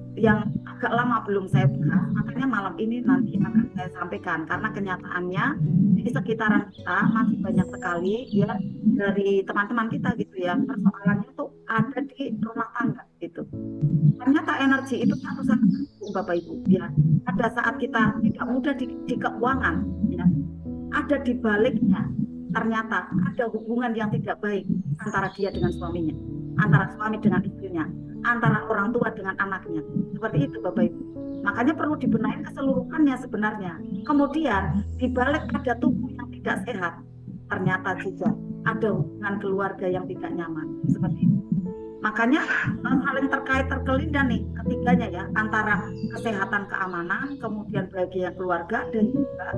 agak lama belum saya bahas, makanya malam ini nanti akan saya sampaikan, karena kenyataannya di sekitaran kita masih banyak sekali ya dari teman-teman kita gitu ya, persoalannya tuh ada di rumah tangga gitu. Ternyata energi itu satu-satu Bapak Ibu ya, pada saat kita tidak mudah di keuangan ya, ada di baliknya ternyata ada hubungan yang tidak baik antara dia dengan suaminya. antara suami dengan istrinya, antara orang tua dengan anaknya. Seperti itu Bapak Ibu. Makanya perlu dibenahi keseluruhannya sebenarnya. Kemudian di balik ada tubuh yang tidak sehat, ternyata juga ada hubungan keluarga yang tidak nyaman. Seperti itu. Makanya saling terkait terkelindan nih ketiganya ya, antara kesehatan keamanan, kemudian bahagia keluarga, dan juga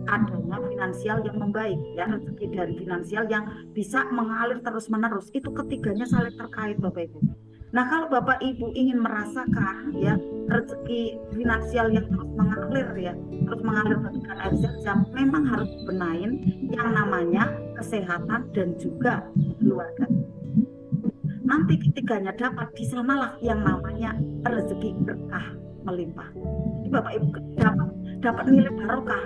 adanya finansial yang membaik ya, rezeki dari finansial yang bisa mengalir terus menerus. Itu ketiganya saling terkait Bapak Ibu. Nah, kalau Bapak Ibu ingin merasakan ya rezeki finansial yang terus mengalir ya, terus mengalir bagaikan air zam-zam, memang harus benain yang namanya kesehatan dan juga keluarga. Nanti ketiganya dapat, di sanalah yang namanya rezeki berkah melimpah. Jadi Bapak Ibu dapat nilai barokah.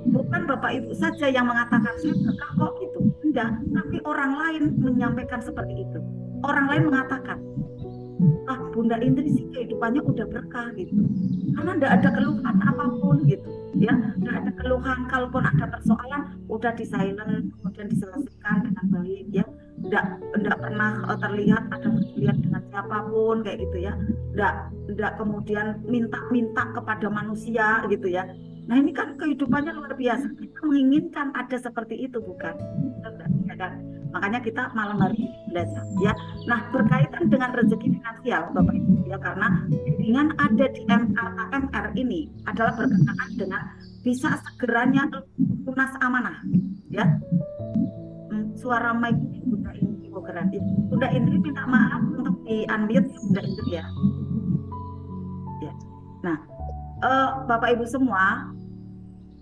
Bukan Bapak Ibu saja yang mengatakan saya berkah kok gitu, enggak, tapi orang lain menyampaikan seperti itu. Orang lain mengatakan, Bunda Indri sih kehidupannya udah berkah gitu, karena enggak ada keluhan apapun gitu ya, enggak ada keluhan, kalaupun ada persoalan udah di silent, kemudian diselesaikan dengan baik ya, enggak pernah terlihat ada perjudian dengan siapapun kayak gitu ya, enggak kemudian minta kepada manusia gitu ya. Nah ini kan kehidupannya luar biasa. Kita menginginkan ada seperti itu, bukan? Ya kan? Makanya kita malam hari ini belajar ya. Nah berkaitan dengan rezeki finansial Bapak Ibu ya, karena bimbingan ada di MR ini adalah berkenaan dengan bisa segeranya lunas amanah ya. Suara mic Bunda Indri keren. Bunda Indri minta maaf untuk di-unmute Bunda Indri ya. Ya. Nah Bapak Ibu semua,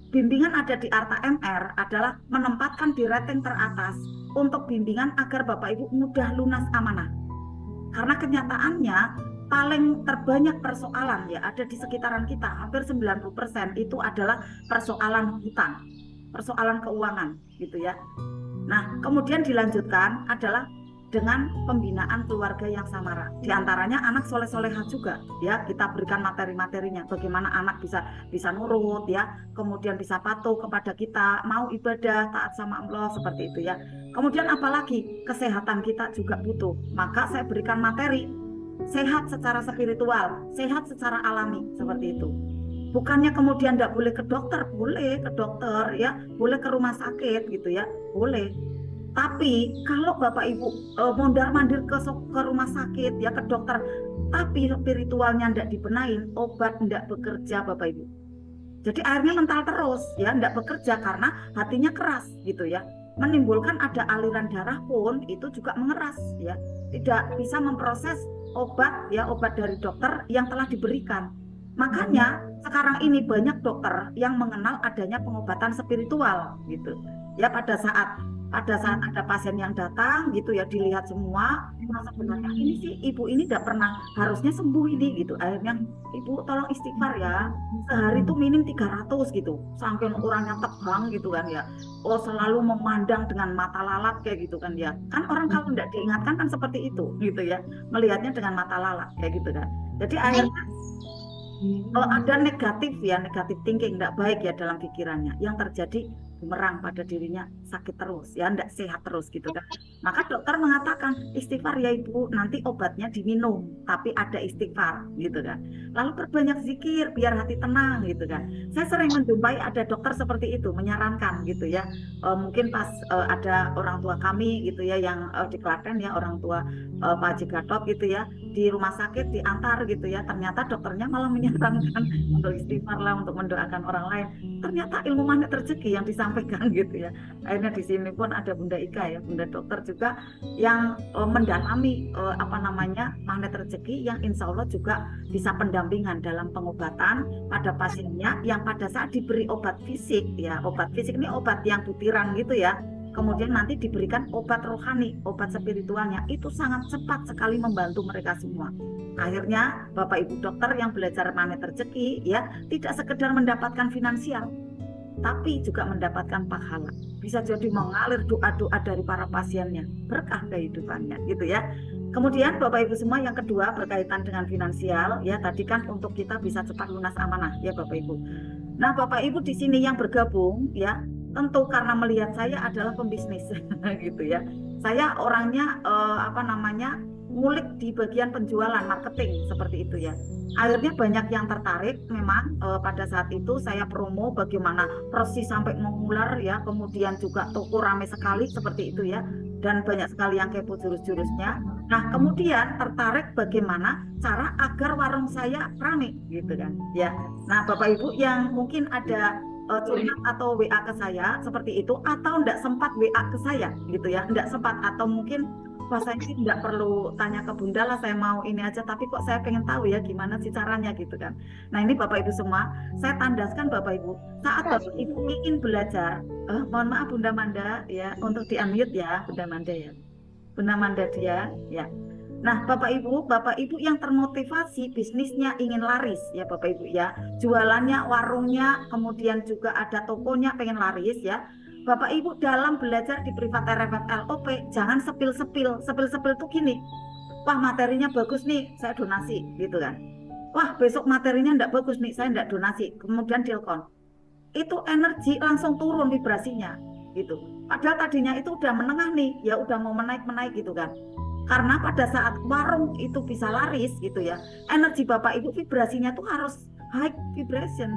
bimbingan ada di Arta MR adalah menempatkan di rating teratas untuk bimbingan agar Bapak Ibu mudah lunas amanah. Karena kenyataannya paling terbanyak persoalan ya ada di sekitaran kita, hampir 90% itu adalah persoalan hutang, persoalan keuangan gitu ya. Nah, kemudian dilanjutkan adalah dengan pembinaan keluarga yang samara. Di antaranya anak soleh-solehah juga ya, kita berikan materi-materinya bagaimana anak bisa nurut ya, kemudian bisa patuh kepada kita, mau ibadah, taat sama Allah seperti itu ya. Kemudian apalagi kesehatan kita juga butuh. Maka saya berikan materi sehat secara spiritual, sehat secara alami seperti itu. Bukannya kemudian tidak boleh ke dokter, boleh ke dokter ya, boleh ke rumah sakit gitu ya, boleh. Tapi kalau Bapak Ibu mondar-mandir ke rumah sakit ya, ke dokter, tapi spiritualnya tidak dibenain, obat tidak bekerja Bapak Ibu. Jadi akhirnya mental terus ya, tidak bekerja karena hatinya keras gitu ya. Menimbulkan ada aliran darah pun itu juga mengeras ya. Tidak bisa memproses obat ya, obat dari dokter yang telah diberikan. Makanya sekarang ini banyak dokter yang mengenal adanya pengobatan spiritual gitu. Ya pada saat ada pasien yang datang gitu ya, dilihat semua, sebenarnya ini sih ibu ini tidak pernah harusnya sembuh ini gitu. Akhirnya ibu tolong istighfar ya, sehari itu minim 300 gitu, saking orangnya terbang gitu kan ya. Oh selalu memandang dengan mata lalat kayak gitu kan ya. Kan orang kalau tidak diingatkan kan seperti itu gitu ya, melihatnya dengan mata lalat kayak gitu kan. Jadi akhirnya ada negatif thinking, tidak baik ya dalam pikirannya, yang terjadi bumerang pada dirinya, sakit terus ya, tidak sehat terus gitu kan. Maka dokter mengatakan istighfar ya ibu, nanti obatnya diminum tapi ada istighfar gitu kan. Lalu perbanyak zikir biar hati tenang gitu kan. Saya sering menjumpai ada dokter seperti itu menyarankan gitu ya. Mungkin pas ada orang tua kami gitu ya yang di Klaten ya, orang tua Pak Haji Gatot gitu ya, di rumah sakit diantar gitu ya, ternyata dokternya malah menyarankan untuk istighfar lah, untuk mendoakan orang lain. Ternyata ilmu magnet rezeki yang disampaikan gitu ya. Akhirnya di sini pun ada Bunda Ika ya, Bunda dokter juga yang mendalami magnet rezeki, yang insya Allah juga bisa pendampingan dalam pengobatan pada pasiennya yang pada saat diberi obat fisik ya. Obat fisik ini obat yang butiran gitu ya. Kemudian nanti diberikan obat rohani, obat spiritualnya, itu sangat cepat sekali membantu mereka semua. Akhirnya Bapak Ibu dokter yang belajar magnet rezeki ya, tidak sekedar mendapatkan finansial, tapi juga mendapatkan pahala. Bisa jadi mengalir doa-doa dari para pasiennya, berkah kehidupannya gitu ya. Kemudian Bapak Ibu semua, yang kedua berkaitan dengan finansial ya, tadi kan untuk kita bisa cepat lunas amanah ya Bapak Ibu. Nah Bapak Ibu di sini yang bergabung ya, tentu karena melihat saya adalah pembisnis gitu ya. Saya orangnya ngulik di bagian penjualan, marketing seperti itu ya. Akhirnya banyak yang tertarik memang pada saat itu saya promo bagaimana proses sampai mengular ya, kemudian juga toko ramai sekali seperti itu ya, dan banyak sekali yang kepo jurus-jurusnya. Nah kemudian tertarik bagaimana cara agar warung saya ramai gitu kan ya. Nah Bapak Ibu yang mungkin ada curhat atau WA ke saya seperti itu, atau enggak sempat WA ke saya gitu ya, enggak sempat, atau mungkin wah saya sih enggak perlu tanya ke Bunda lah, saya mau ini aja, tapi kok saya pengen tahu ya gimana sih caranya gitu kan. Nah ini Bapak Ibu semua, saya tandaskan Bapak Ibu, saat Bapak Ibu ingin belajar, mohon maaf Bunda Manda ya, untuk di-unmute ya Bunda Manda ya, Bunda Manda dia ya. Nah Bapak Ibu yang termotivasi bisnisnya ingin laris ya Bapak Ibu ya, jualannya, warungnya, kemudian juga ada tokonya pengen laris ya. Bapak Ibu dalam belajar di privat RFF LOP jangan sepil-sepil tuh gini, wah materinya bagus nih saya donasi gitu kan, wah besok materinya enggak bagus nih saya enggak donasi, kemudian dilkon, itu energi langsung turun vibrasinya gitu. Padahal tadinya itu udah menengah nih ya, udah mau menaik gitu kan. Karena pada saat warung itu bisa laris gitu ya, energi Bapak Ibu vibrasinya tuh harus high vibration,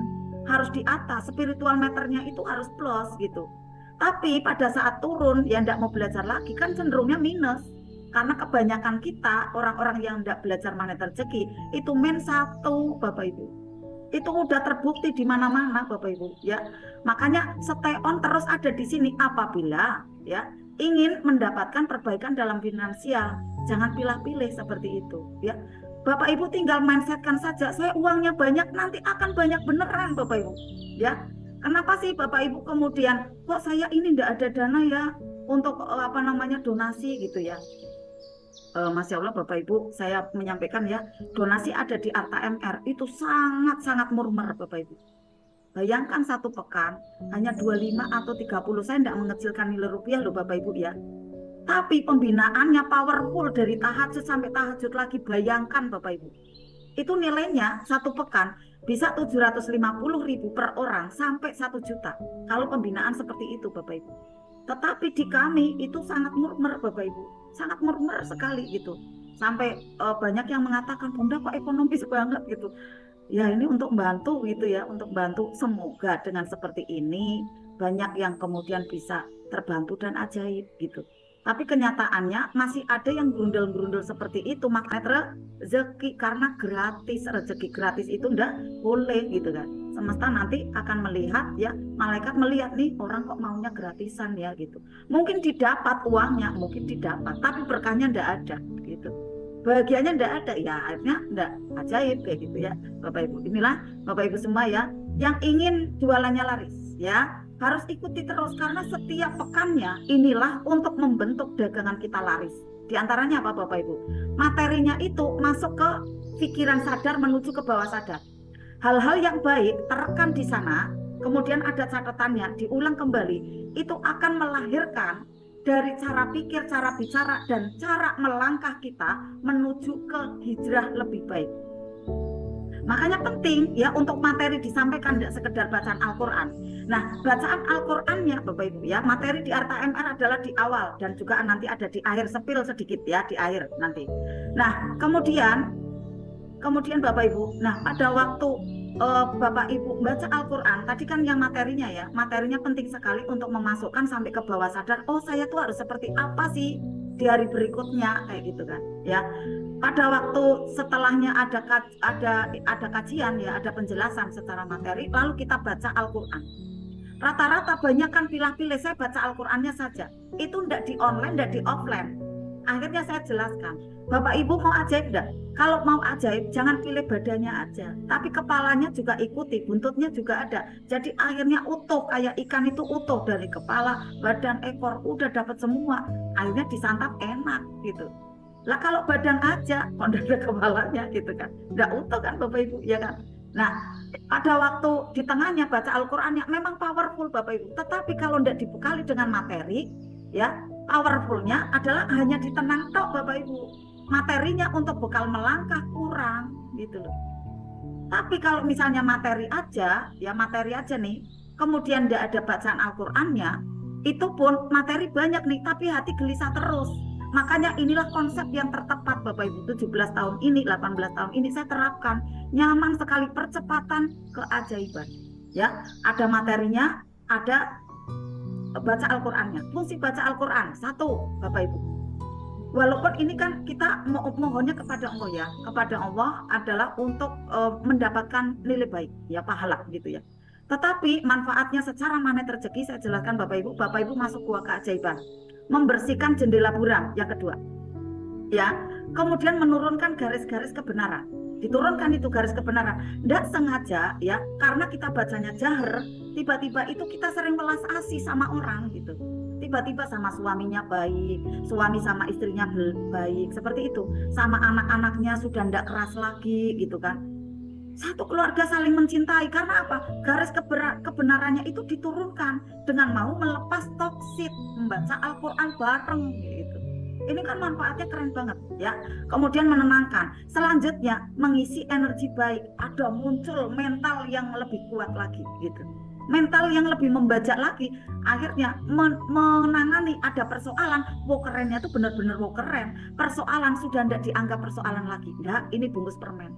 harus di atas, spiritual meternya itu harus plus gitu. Tapi pada saat turun ya enggak mau belajar lagi kan cenderungnya minus. Karena kebanyakan kita orang-orang yang enggak belajar magnet rezeki itu -1 Bapak Ibu. Itu udah terbukti di mana-mana Bapak Ibu ya. Makanya stay on terus ada di sini apabila ya ingin mendapatkan perbaikan dalam finansial. Jangan pilih-pilih seperti itu ya. Bapak Ibu tinggal mindsetkan saja, saya uangnya banyak nanti akan banyak beneran Bapak Ibu ya. Kenapa sih Bapak Ibu kemudian kok saya ini enggak ada dana ya untuk donasi gitu ya. Masya Allah Bapak Ibu, saya menyampaikan ya, donasi ada di Arta MR itu sangat-sangat murmer Bapak Ibu. Bayangkan satu pekan hanya 25 atau 30, saya enggak mengecilkan nilai rupiah loh Bapak Ibu ya. Tapi pembinaannya powerful dari tahajud sampai tahajud lagi, bayangkan Bapak Ibu. Itu nilainya satu pekan bisa 750.000 per orang sampai 1 juta. Kalau pembinaan seperti itu Bapak Ibu. Tetapi di kami itu sangat murmer Bapak Ibu. Sangat murmer sekali gitu. Sampai banyak yang mengatakan Bunda kok ekonomis banget gitu. Ya ini untuk membantu gitu ya, untuk bantu. Semoga dengan seperti ini banyak yang kemudian bisa terbantu dan ajaib gitu. Tapi kenyataannya masih ada yang grundel-grundel seperti itu, magnet rezeki karena gratis, rezeki gratis itu enggak boleh gitu kan. Semesta nanti akan melihat ya, malaikat melihat nih orang kok maunya gratisan ya gitu. Mungkin didapat uangnya, mungkin didapat, tapi berkahnya enggak ada gitu. Bahagianya enggak ada ya, akhirnya enggak ajaib kayak gitu ya Bapak Ibu. Inilah Bapak Ibu semua ya, yang ingin jualannya laris ya, harus ikuti terus karena setiap pekannya inilah untuk membentuk dagangan kita laris. Di antaranya apa Bapak Ibu? Materinya itu masuk ke pikiran sadar menuju ke bawah sadar. Hal-hal yang baik terekam di sana, kemudian ada catatannya, diulang kembali, itu akan melahirkan dari cara pikir, cara bicara, dan cara melangkah kita menuju ke hijrah lebih baik. Makanya penting ya untuk materi disampaikan tidak sekedar bacaan Al-Quran. Nah bacaan Al-Qurannya Bapak Ibu ya, materi di Arta MR adalah di awal dan juga nanti ada di akhir, sepil sedikit ya di akhir nanti. Nah kemudian Bapak Ibu, nah pada waktu Bapak Ibu baca Al-Quran, tadi kan yang materinya ya, materinya penting sekali untuk memasukkan sampai ke bawah sadar, oh saya tuh harus seperti apa sih di hari berikutnya kayak gitu kan ya. Pada waktu setelahnya ada kajian ya, ada penjelasan secara materi, lalu kita baca Al-Quran. Rata-rata banyak kan pilih-pilih, saya baca Al-Qurannya saja. Itu enggak di online, enggak di offline. Akhirnya saya jelaskan, Bapak Ibu mau ajaib enggak? Kalau mau ajaib, jangan pilih badannya aja, tapi kepalanya juga ikuti, buntutnya juga ada. Jadi akhirnya utuh, kayak ikan itu utuh dari kepala, badan, ekor, udah dapat semua. Akhirnya disantap enak gitu. Lah kalau badan aja, kok enggak ada kepalanya gitu kan, enggak utuh kan Bapak Ibu ya kan. Nah pada waktu di tengahnya baca Al-Qurannya memang powerful Bapak Ibu, tetapi kalau enggak dibekali dengan materi ya, powerfulnya adalah hanya ditenang tok Bapak Ibu, materinya untuk bekal melangkah kurang gitu loh. Tapi kalau misalnya materi aja ya, materi aja nih, kemudian enggak ada bacaan Al-Qurannya, itu pun materi banyak nih tapi hati gelisah terus. Makanya inilah konsep yang tertepat Bapak Ibu. 17 tahun ini, 18 tahun ini saya terapkan. Nyaman sekali, percepatan keajaiban. Ya, ada materinya, ada baca Al-Qur'annya. Fungsi baca Al-Qur'an satu Bapak Ibu. Walaupun ini kan kita mohonnya kepada Allah ya, kepada Allah adalah untuk mendapatkan nilai baik, ya pahala gitu ya. Tetapi manfaatnya secara magnet rezeki saya jelaskan Bapak Ibu masuk gua keajaiban, membersihkan jendela buram yang kedua, ya. Kemudian menurunkan garis-garis kebenaran, diturunkan itu garis kebenaran, tidak sengaja ya, karena kita bacanya jahar, tiba-tiba itu kita sering welas asih sama orang gitu. Tiba-tiba sama suaminya baik, suami sama istrinya baik, seperti itu. Sama anak-anaknya sudah tidak keras lagi gitu kan. Satu keluarga saling mencintai, karena apa? Garis kebenarannya itu diturunkan dengan mau melepas toksit, membaca Al-Quran bareng gitu. Ini kan manfaatnya keren banget ya. Kemudian menenangkan. Selanjutnya mengisi energi baik, ada muncul mental yang lebih kuat lagi gitu. Mental yang lebih membajak lagi, akhirnya menangani ada persoalan, kerennya itu benar-benar keren, persoalan sudah tidak dianggap persoalan lagi, enggak, ini bungkus permen,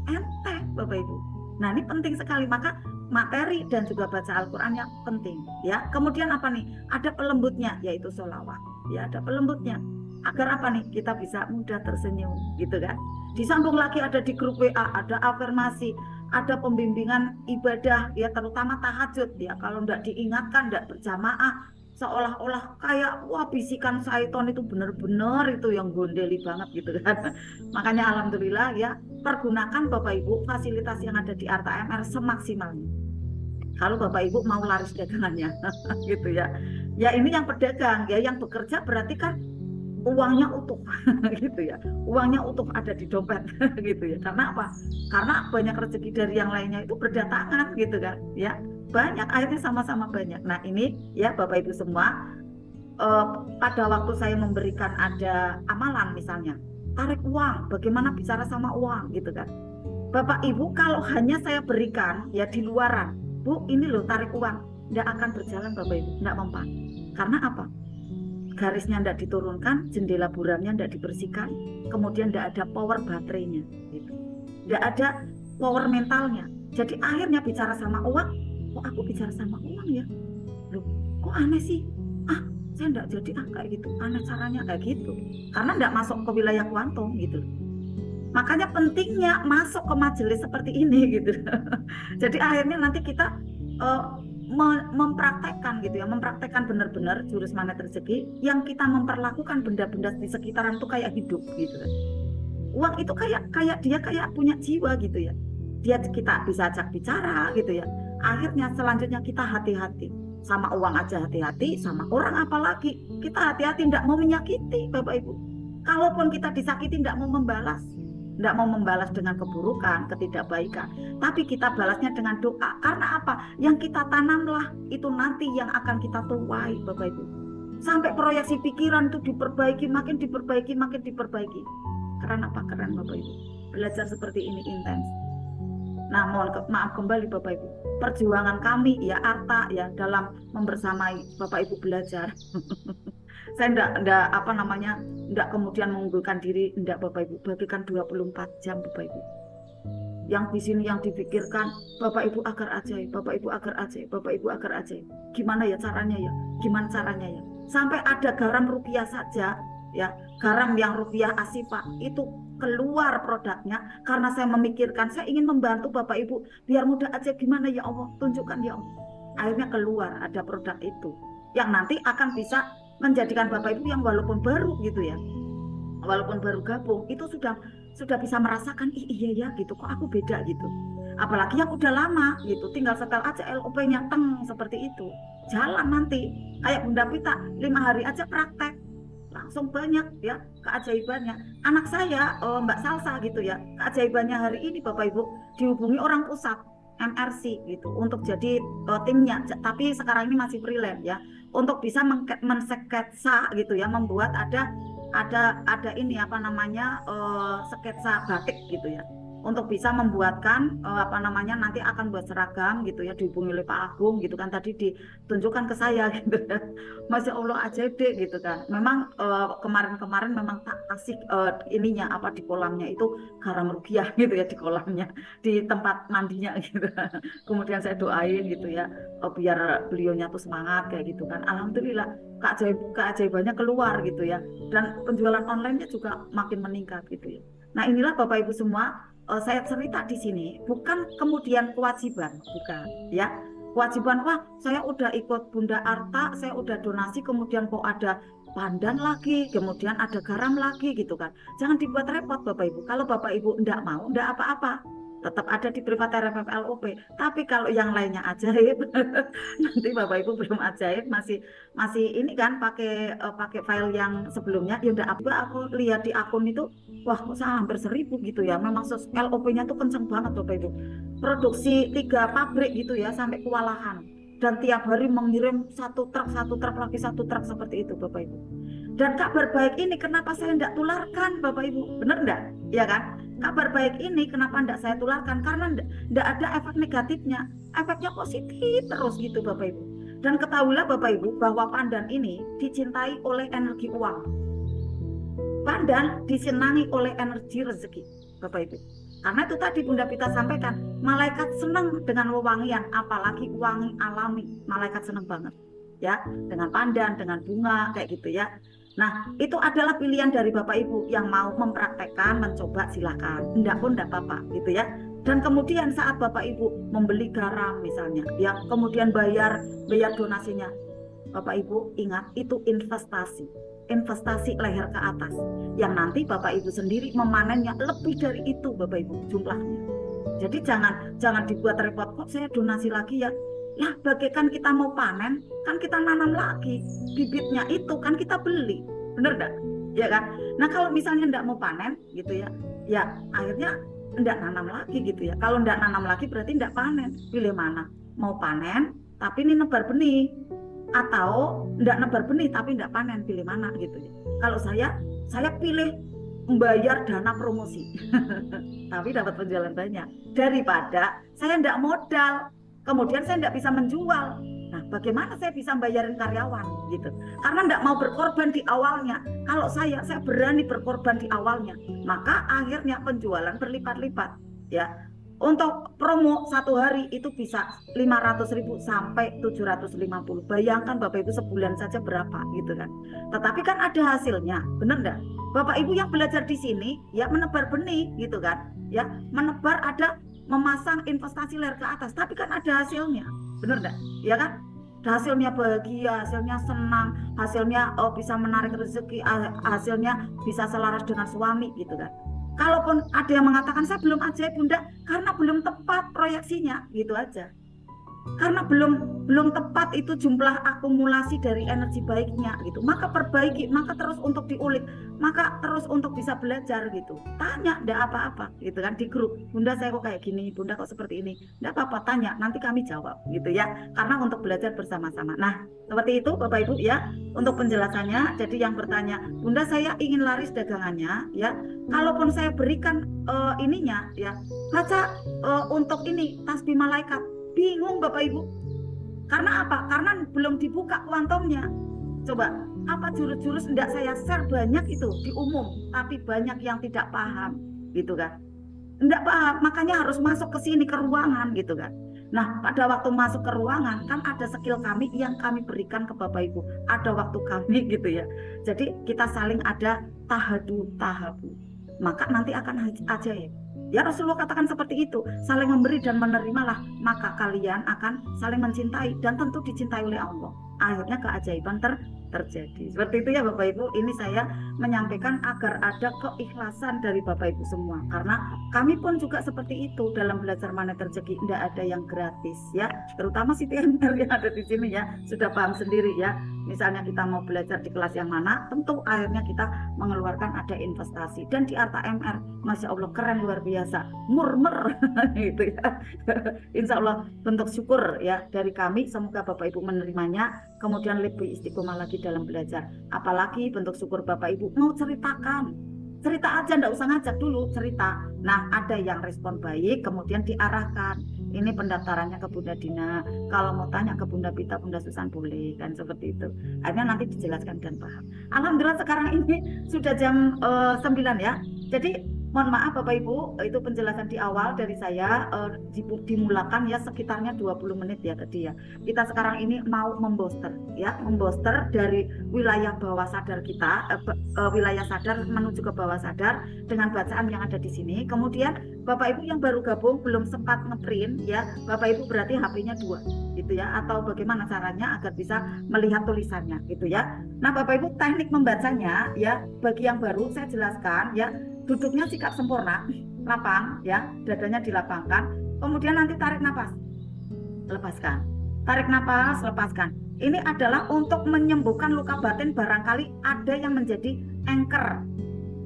enteng Bapak Ibu. Nah ini penting sekali, maka materi dan juga baca Al-Qur'annya penting ya. Kemudian apa nih, ada pelembutnya yaitu sholawat ya, ada pelembutnya agar apa nih, kita bisa mudah tersenyum gitu kan. Disambung lagi ada di grup WA, ada afirmasi, ada pembimbingan ibadah ya, terutama tahajud ya. Kalau tidak diingatkan, tidak berjamaah, seolah-olah kayak wah bisikan syaiton itu benar-benar itu yang gondeli banget gitu kan. Makanya alhamdulillah ya, pergunakan Bapak Ibu fasilitas yang ada di Arta MR semaksimalnya. Kalau Bapak Ibu mau laris dagangannya gitu ya. Ya ini yang pedagang ya, yang bekerja berarti kan uangnya utuh gitu ya, uangnya utuh ada di dompet gitu ya. Karena apa? Karena banyak rezeki dari yang lainnya itu berdatangan gitu kan ya, banyak, akhirnya sama-sama banyak. Nah ini ya Bapak Ibu semua, pada waktu saya memberikan ada amalan misalnya tarik uang, bagaimana bicara sama uang gitu kan. Bapak Ibu kalau hanya saya berikan ya di luaran, Bu ini loh tarik uang, tidak akan berjalan Bapak Ibu, tidak mempan. Karena apa? Garisnya tidak diturunkan, jendela buramnya tidak dibersihkan, kemudian tidak ada power baterainya gitu. Tidak ada power mentalnya. Jadi akhirnya bicara sama uang, kok aku bicara sama uang ya, loh kok aneh sih, saya tidak jadi kayak gitu, aneh caranya kayak gitu, karena tidak masuk ke wilayah kuantum gitu. Makanya pentingnya masuk ke majelis seperti ini gitu. Jadi akhirnya nanti kita mempraktekkan gitu ya, mempraktekkan benar-benar jurus magnet rezeki yang kita memperlakukan benda-benda di sekitaran itu kayak hidup gitu kan. Uang itu kayak dia kayak punya jiwa gitu ya. Dia kita bisa ajak bicara gitu ya. Akhirnya selanjutnya kita hati-hati. Sama uang aja hati-hati, sama orang apalagi. Kita hati-hati, tidak mau menyakiti Bapak Ibu. Kalaupun kita disakiti, tidak mau membalas. Tidak mau membalas dengan keburukan, ketidakbaikan, tapi kita balasnya dengan doa. Karena apa? Yang kita tanamlah itu nanti yang akan kita tuai Bapak Ibu. Sampai proyeksi pikiran itu diperbaiki, makin diperbaiki, makin diperbaiki. Keren apa? Keren Bapak Ibu. Belajar seperti ini intens. Nah maaf kembali Bapak Ibu, perjuangan kami ya Arta ya dalam membersamai Bapak Ibu belajar. Saya enggak kemudian mengunggulkan diri, enggak Bapak Ibu, bagikan 24 jam Bapak Ibu. Yang di sini yang dipikirkan Bapak Ibu agar ajaib, Bapak Ibu agar ajaib, Bapak Ibu agar ajaib. Gimana ya caranya ya? Gimana caranya ya? Sampai ada garam rupiah saja ya, garam yang rupiah Asifa itu keluar produknya karena saya memikirkan, saya ingin membantu Bapak Ibu biar mudah aja, gimana ya Allah, tunjukkan ya Allah. Akhirnya keluar ada produk itu yang nanti akan bisa menjadikan Bapak Ibu yang walaupun baru gitu ya, walaupun baru gabung itu sudah bisa merasakan iya ya gitu, kok aku beda gitu. Apalagi yang udah lama gitu, tinggal setel aja LOP-nya teng seperti itu, jalan nanti kayak Bunda Pita 5 hari aja praktek langsung banyak ya keajaibannya. Anak saya Mbak Salsa gitu ya, keajaibannya hari ini Bapak Ibu dihubungi orang pusat MRC gitu untuk jadi timnya, tapi sekarang ini masih freelance ya, untuk bisa mensketsa gitu ya, membuat ada ini apa namanya sketsa batik gitu ya. untuk bisa membuatkan nanti akan buat seragam gitu ya, dihubungi oleh Pak Agung gitu kan, tadi ditunjukkan ke saya gitu ya. Masya Allah ajaib deh gitu kan. Memang kemarin-kemarin memang tak kasih ininya apa di kolamnya itu garam rukiah gitu ya, di kolamnya, di tempat mandinya gitu. Kemudian saya doain gitu ya, biar beliaunya tuh semangat kayak gitu kan. Alhamdulillah keajaibannya keluar gitu ya, dan penjualan online-nya juga makin meningkat gitu ya. Nah inilah Bapak Ibu semua, saya cerita di sini bukan kemudian kewajiban, bukan ya. Kewajiban, wah saya udah ikut Bunda Arta, saya udah donasi, kemudian kok ada pandan lagi, kemudian ada garam lagi gitu kan. Jangan dibuat repot Bapak Ibu. Kalau Bapak Ibu enggak mau, enggak apa-apa. Tetap ada di privat RFFLOP. Tapi kalau yang lainnya ajaib, nanti Bapak Ibu belum ajaib, masih ini kan pakai file yang sebelumnya, ya udah aku lihat di akun itu, wah kok hampir 1.000 gitu ya. Memang LOP-nya tuh kenceng banget Bapak Ibu. Produksi 3 pabrik gitu ya, sampai kewalahan. Dan tiap hari mengirim satu truk lagi satu truk seperti itu Bapak Ibu. Dan kabar baik ini kenapa saya tidak tularkan Bapak Ibu? Benar enggak? Ya kan? Kabar baik ini kenapa tidak saya tularkan? Karena tidak ada efek negatifnya. Efeknya positif terus gitu Bapak Ibu. Dan ketahuilah Bapak Ibu bahwa pandan ini dicintai oleh energi uang. Pandan disenangi oleh energi rezeki Bapak Ibu. Karena itu tadi Bunda Pita sampaikan, malaikat senang dengan wewangian, apalagi wangi alami. Malaikat senang banget ya, dengan pandan, dengan bunga kayak gitu ya. Nah itu adalah pilihan dari Bapak Ibu yang mau mempraktekkan, mencoba silahkan, enggak pun enggak apa-apa gitu ya. Dan kemudian saat Bapak Ibu membeli garam misalnya ya, kemudian bayar donasinya, Bapak Ibu ingat itu investasi leher ke atas, yang nanti Bapak Ibu sendiri memanennya lebih dari itu Bapak Ibu jumlahnya. Jadi jangan dibuat repot, kok saya donasi lagi ya. Lah bagaikan kita mau panen, kan kita nanam lagi. Bibitnya itu kan kita beli. Bener enggak? Ya kan? Nah kalau misalnya enggak mau panen gitu ya, ya akhirnya enggak nanam lagi gitu ya. Kalau enggak nanam lagi berarti enggak panen. Pilih mana? Mau panen tapi ini nebar benih, atau enggak nebar benih tapi enggak panen, pilih mana gitu ya. Kalau saya pilih membayar dana promosi tapi dapat penjualan banyak, daripada saya enggak modal kemudian saya enggak bisa menjual. Nah bagaimana saya bisa bayarin karyawan gitu, karena enggak mau berkorban di awalnya. Kalau saya berani berkorban di awalnya, maka akhirnya penjualan berlipat-lipat ya. Untuk promo 1 hari itu bisa 500.000 sampai 750. Bayangkan Bapak Ibu sebulan saja berapa gitu kan. Tetapi kan ada hasilnya, benar enggak? Bapak Ibu yang belajar di sini ya menebar benih gitu kan. Ya, menebar, ada memasang investasi leher ke atas, tapi kan ada hasilnya. Benar enggak? Ya kan? Hasilnya bahagia, hasilnya senang, hasilnya bisa menarik rezeki, hasilnya bisa selaras dengan suami gitu kan. Kalaupun ada yang mengatakan saya belum ajaib Bunda, karena belum tepat proyeksinya gitu aja. Karena belum tepat itu jumlah akumulasi dari energi baiknya gitu. Maka perbaiki, maka terus untuk diulik, maka terus untuk bisa belajar gitu. Tanya, enggak apa-apa gitu kan di grup. Bunda saya kok kayak gini, Bunda kok seperti ini. Enggak apa-apa, tanya, nanti kami jawab gitu ya. Karena untuk belajar bersama-sama. Nah, seperti itu Bapak Ibu ya untuk penjelasannya. Jadi yang bertanya, Bunda saya ingin laris dagangannya ya. Kalaupun saya berikan ininya ya, baca untuk ini tasbih malaikat. Bingung Bapak Ibu. Karena apa? Karena belum dibuka kuantumnya. Coba, apa jurus-jurus enggak saya share banyak itu di umum, tapi banyak yang tidak paham gitu kan. Enggak paham, makanya harus masuk ke sini ke ruangan gitu kan. Nah, pada waktu masuk ke ruangan kan ada skill kami yang kami berikan ke Bapak Ibu. Ada waktu kami gitu ya. Jadi kita saling ada tahabu. Maka nanti akan ajaib. Ya Rasulullah katakan seperti itu, saling memberi dan menerimalah, maka kalian akan saling mencintai dan tentu dicintai oleh Allah. Akhirnya keajaiban terjadi. Seperti itu ya Bapak Ibu, ini saya menyampaikan agar ada keikhlasan dari Bapak Ibu semua. Karena kami pun juga seperti itu dalam belajar magnet rezeki, tidak ada yang gratis ya. Terutama Siti Emir yang ada di sini ya, sudah paham sendiri ya. Misalnya kita mau belajar di kelas yang mana, tentu akhirnya kita mengeluarkan ada investasi. Dan di Arta MR, Masya Allah keren luar biasa, murmer gitu ya. Insya Allah bentuk syukur ya dari kami, semoga Bapak Ibu menerimanya, kemudian lebih istiqomah lagi dalam belajar. Apalagi bentuk syukur Bapak Ibu mau ceritakan cerita aja, nggak usah ngajak dulu, cerita. Nah, ada yang respon baik, kemudian diarahkan. Ini pendaftarannya ke Bunda Dina. Kalau mau tanya ke Bunda Pita, Bunda Susan boleh, kan seperti itu. Akhirnya nanti dijelaskan dan paham. Alhamdulillah sekarang ini sudah jam 9 ya. Jadi mohon maaf Bapak Ibu, itu penjelasan di awal dari saya, dimulakan ya sekitarnya 20 menit ya tadi ya. Kita sekarang ini mau memboster ya, memboster dari wilayah bawah sadar kita, wilayah sadar menuju ke bawah sadar dengan bacaan yang ada di sini. Kemudian Bapak Ibu yang baru gabung belum sempat ngeprint ya, Bapak Ibu berarti HP-nya 2 gitu ya, atau bagaimana caranya agar bisa melihat tulisannya gitu ya. Nah Bapak Ibu, teknik membacanya ya, bagi yang baru saya jelaskan ya. Duduknya sikap sempurna, lapang ya, dadanya dilapangkan. Kemudian nanti tarik nafas, lepaskan. Tarik nafas, lepaskan. Ini adalah untuk menyembuhkan luka batin, barangkali ada yang menjadi anchor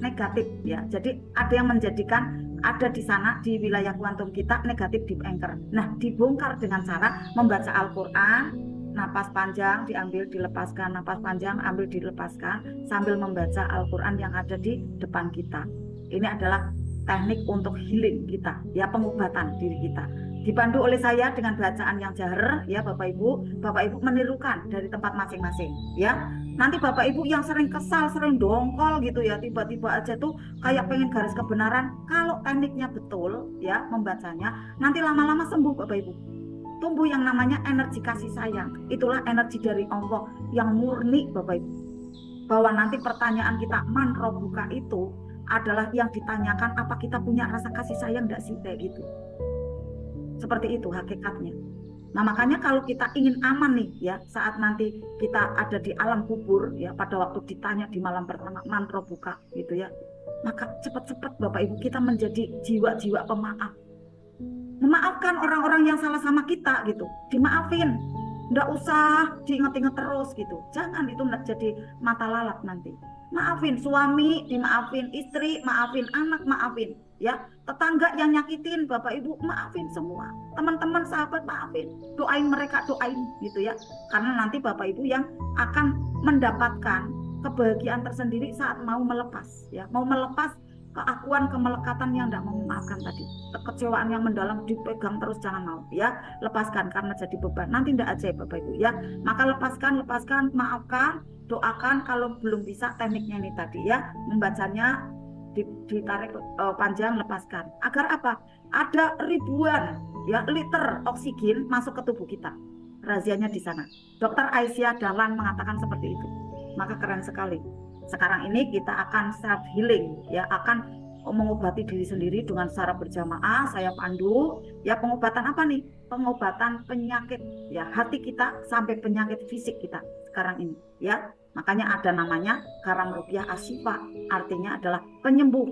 negatif ya. Jadi ada yang menjadikan ada di sana di wilayah kuantum kita negatif deep anchor. Nah, dibongkar dengan cara membaca Al-Qur'an, napas panjang diambil dilepaskan, napas panjang ambil dilepaskan sambil membaca Al-Qur'an yang ada di depan kita. Ini adalah teknik untuk healing kita, ya, pengobatan diri kita. Dibantu oleh saya dengan bacaan yang jahr, ya Bapak Ibu menirukan dari tempat masing-masing, ya. Nanti Bapak Ibu yang sering kesal, sering dongkol gitu ya, tiba-tiba aja tuh kayak pengen garis kebenaran, kalau tekniknya betul, ya, membacanya, nanti lama-lama sembuh Bapak Ibu. Tumbuh yang namanya energi kasih sayang. Itulah energi dari Allah yang murni Bapak Ibu. Bahwa nanti pertanyaan kita man robuka itu adalah yang ditanyakan, apa kita punya rasa kasih sayang enggak sih, kayak gitu. Seperti itu hakikatnya. Nah makanya kalau kita ingin aman nih ya, saat nanti kita ada di alam kubur ya, pada waktu ditanya di malam pertama man robuka gitu ya, maka cepat-cepat Bapak Ibu kita menjadi jiwa-jiwa pemaaf. Memaafkan orang-orang yang salah sama kita gitu, dimaafin. Nggak usah diinget-inget terus gitu. Jangan, itu nggak jadi mata lalap nanti. Maafin suami, dimaafin istri, maafin anak, maafin ya. Tetangga yang nyakitin Bapak Ibu, maafin semua. Teman-teman, sahabat, maafin. Doain mereka, doain gitu ya. Karena nanti Bapak Ibu yang akan mendapatkan kebahagiaan tersendiri saat mau melepas ya. Mau melepas keakuan, kemelekatan yang tidak mau memaafkan tadi, kekecewaan yang mendalam dipegang terus, jangan mau ya, lepaskan karena jadi beban, nanti tidak ajaib Bapak Ibu ya. Maka lepaskan, maafkan, doakan. Kalau belum bisa tekniknya ini tadi ya, membacanya ditarik panjang, lepaskan, agar apa? Ada ribuan ya liter oksigen masuk ke tubuh kita. Rahasianya di sana. Dr. Aisyah Dahlan mengatakan seperti itu. Maka keren sekali. Sekarang ini kita akan self healing ya, akan mengobati diri sendiri dengan secara berjamaah. Saya pandu ya, pengobatan apa nih? Pengobatan penyakit ya, hati kita sampai penyakit fisik kita sekarang ini ya. Makanya ada namanya Karam Ruqyah Asyifa, artinya adalah penyembuh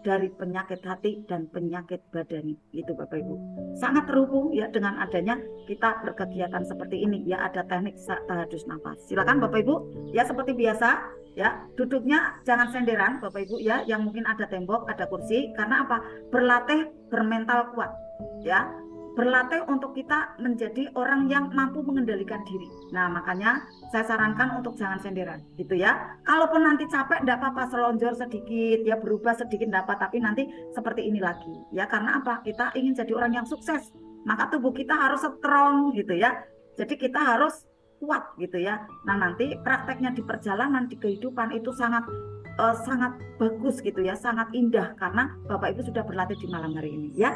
dari penyakit hati dan penyakit badani. Itu Bapak Ibu. Sangat terhubung ya dengan adanya kita berkegiatan seperti ini ya, ada teknik tahadus nafas. Silakan Bapak Ibu ya, seperti biasa ya, duduknya jangan senderan Bapak Ibu ya, yang mungkin ada tembok, ada kursi, karena apa? Berlatih bermental kuat ya. Berlatih untuk kita menjadi orang yang mampu mengendalikan diri. Nah makanya saya sarankan untuk jangan senderan gitu ya. Kalaupun nanti capek enggak apa-apa, selonjor sedikit ya, berubah sedikit enggak apa, tapi nanti seperti ini lagi ya. Karena apa? Kita ingin jadi orang yang sukses, maka tubuh kita harus strong gitu ya. Jadi kita harus kuat gitu ya. Nah nanti prakteknya di perjalanan, di kehidupan itu sangat bagus gitu ya, sangat indah, karena Bapak Ibu sudah berlatih di malam hari ini ya.